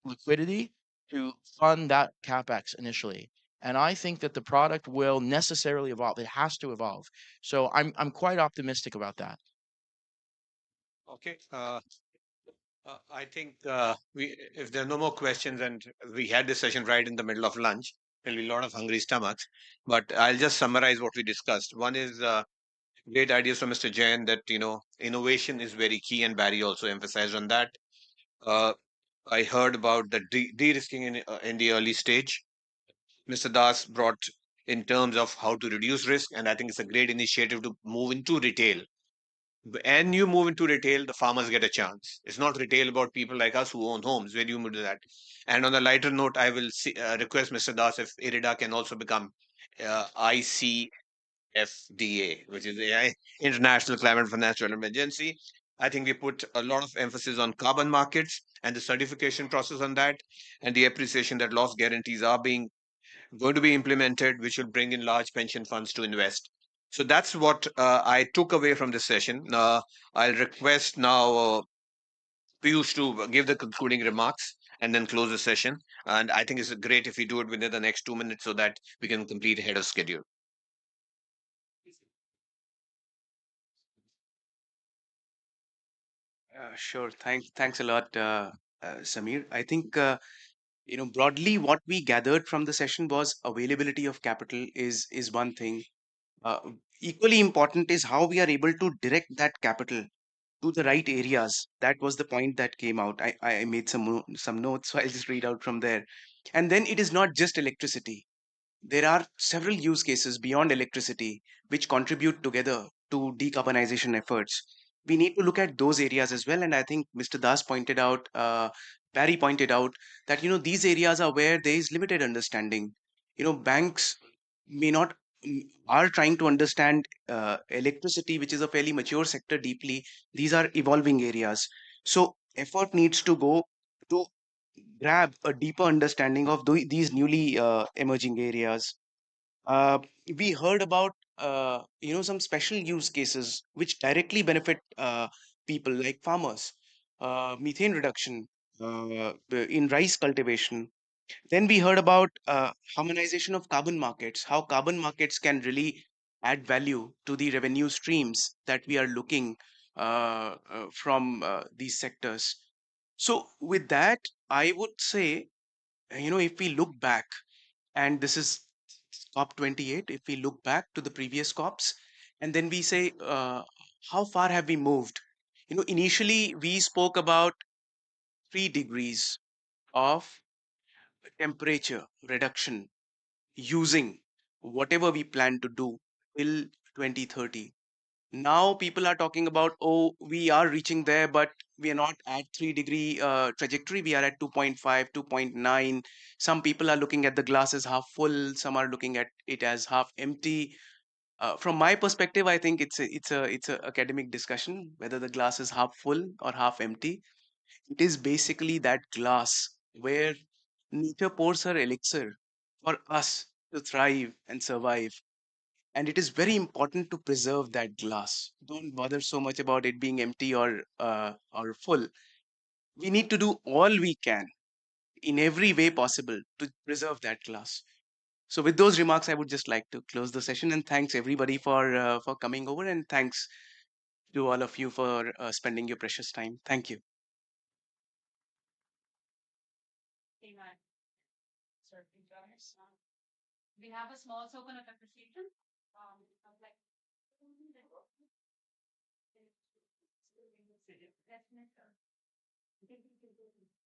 liquidity to fund that capex initially. And I think that the product will necessarily evolve. It has to evolve. So I'm quite optimistic about that. Okay. I think if there are no more questions, and we had this session right in the middle of lunch, there'll be a lot of hungry stomachs. But I'll just summarize what we discussed. One is great ideas from Mr. Jain that innovation is very key, and Barry also emphasized on that. Uh, I heard about the de-risking in the early stage. Mr. Das brought in terms of how to reduce risk, and I think it's a great initiative to move into retail. And you move into retail, the farmers get a chance. It's not retail about people like us who own homes. When you move to that, and on a lighter note, I will request Mr. Das if IRIDA can also become ICFDA, which is AI International Climate Finance Development Agency. I think we put a lot of emphasis on carbon markets and the certification process on that, and the appreciation that loss guarantees are being going to be implemented, which will bring in large pension funds to invest. So that's what I took away from this session. I'll request now Piyush to give the concluding remarks and then close the session. And I think it's great if we do it within the next 2 minutes so that we can complete ahead of schedule. Sure. Thanks a lot, Samir. I think broadly what we gathered from the session was availability of capital is one thing. Uh, Equally important is how we are able to direct that capital to the right areas. That was the point that came out. I made some notes, so I'll just read out from there. And then it is not just electricity. There are several use cases beyond electricity which contribute together to decarbonization efforts. We need to look at those areas as well. And I think Mr. Das pointed out, Barry pointed out that these areas are where there is limited understanding. Banks may not are trying to understand electricity, which is a fairly mature sector, deeply. These are evolving areas. So effort needs to go to grab a deeper understanding of these newly emerging areas. Uh, we heard about some special use cases which directly benefit people like farmers, methane reduction in rice cultivation. Then we heard about harmonization of carbon markets, how carbon markets can really add value to the revenue streams that we are looking from these sectors. So with that, I would say, if we look back, and this is COP28, if we look back to the previous COPs, and then we say, how far have we moved? Initially we spoke about 3 degrees of temperature reduction using whatever we plan to do till 2030. Now people are talking about, oh, we are reaching there, but we are not at 3 degree trajectory. We are at 2.5, 2.9. Some people are looking at the glass as half full. Some are looking at it as half empty. From my perspective, I think it's a academic discussion whether the glass is half full or half empty. It is basically that glass where nature pours her elixir for us to thrive and survive. And it is very important to preserve that glass. Don't bother so much about it being empty or full. we need to do all we can in every way possible to preserve that glass. So with those remarks, I would just like to close the session, and thanks everybody for coming over, and thanks to all of you for spending your precious time. Thank you. We have a small token of appreciation. I would like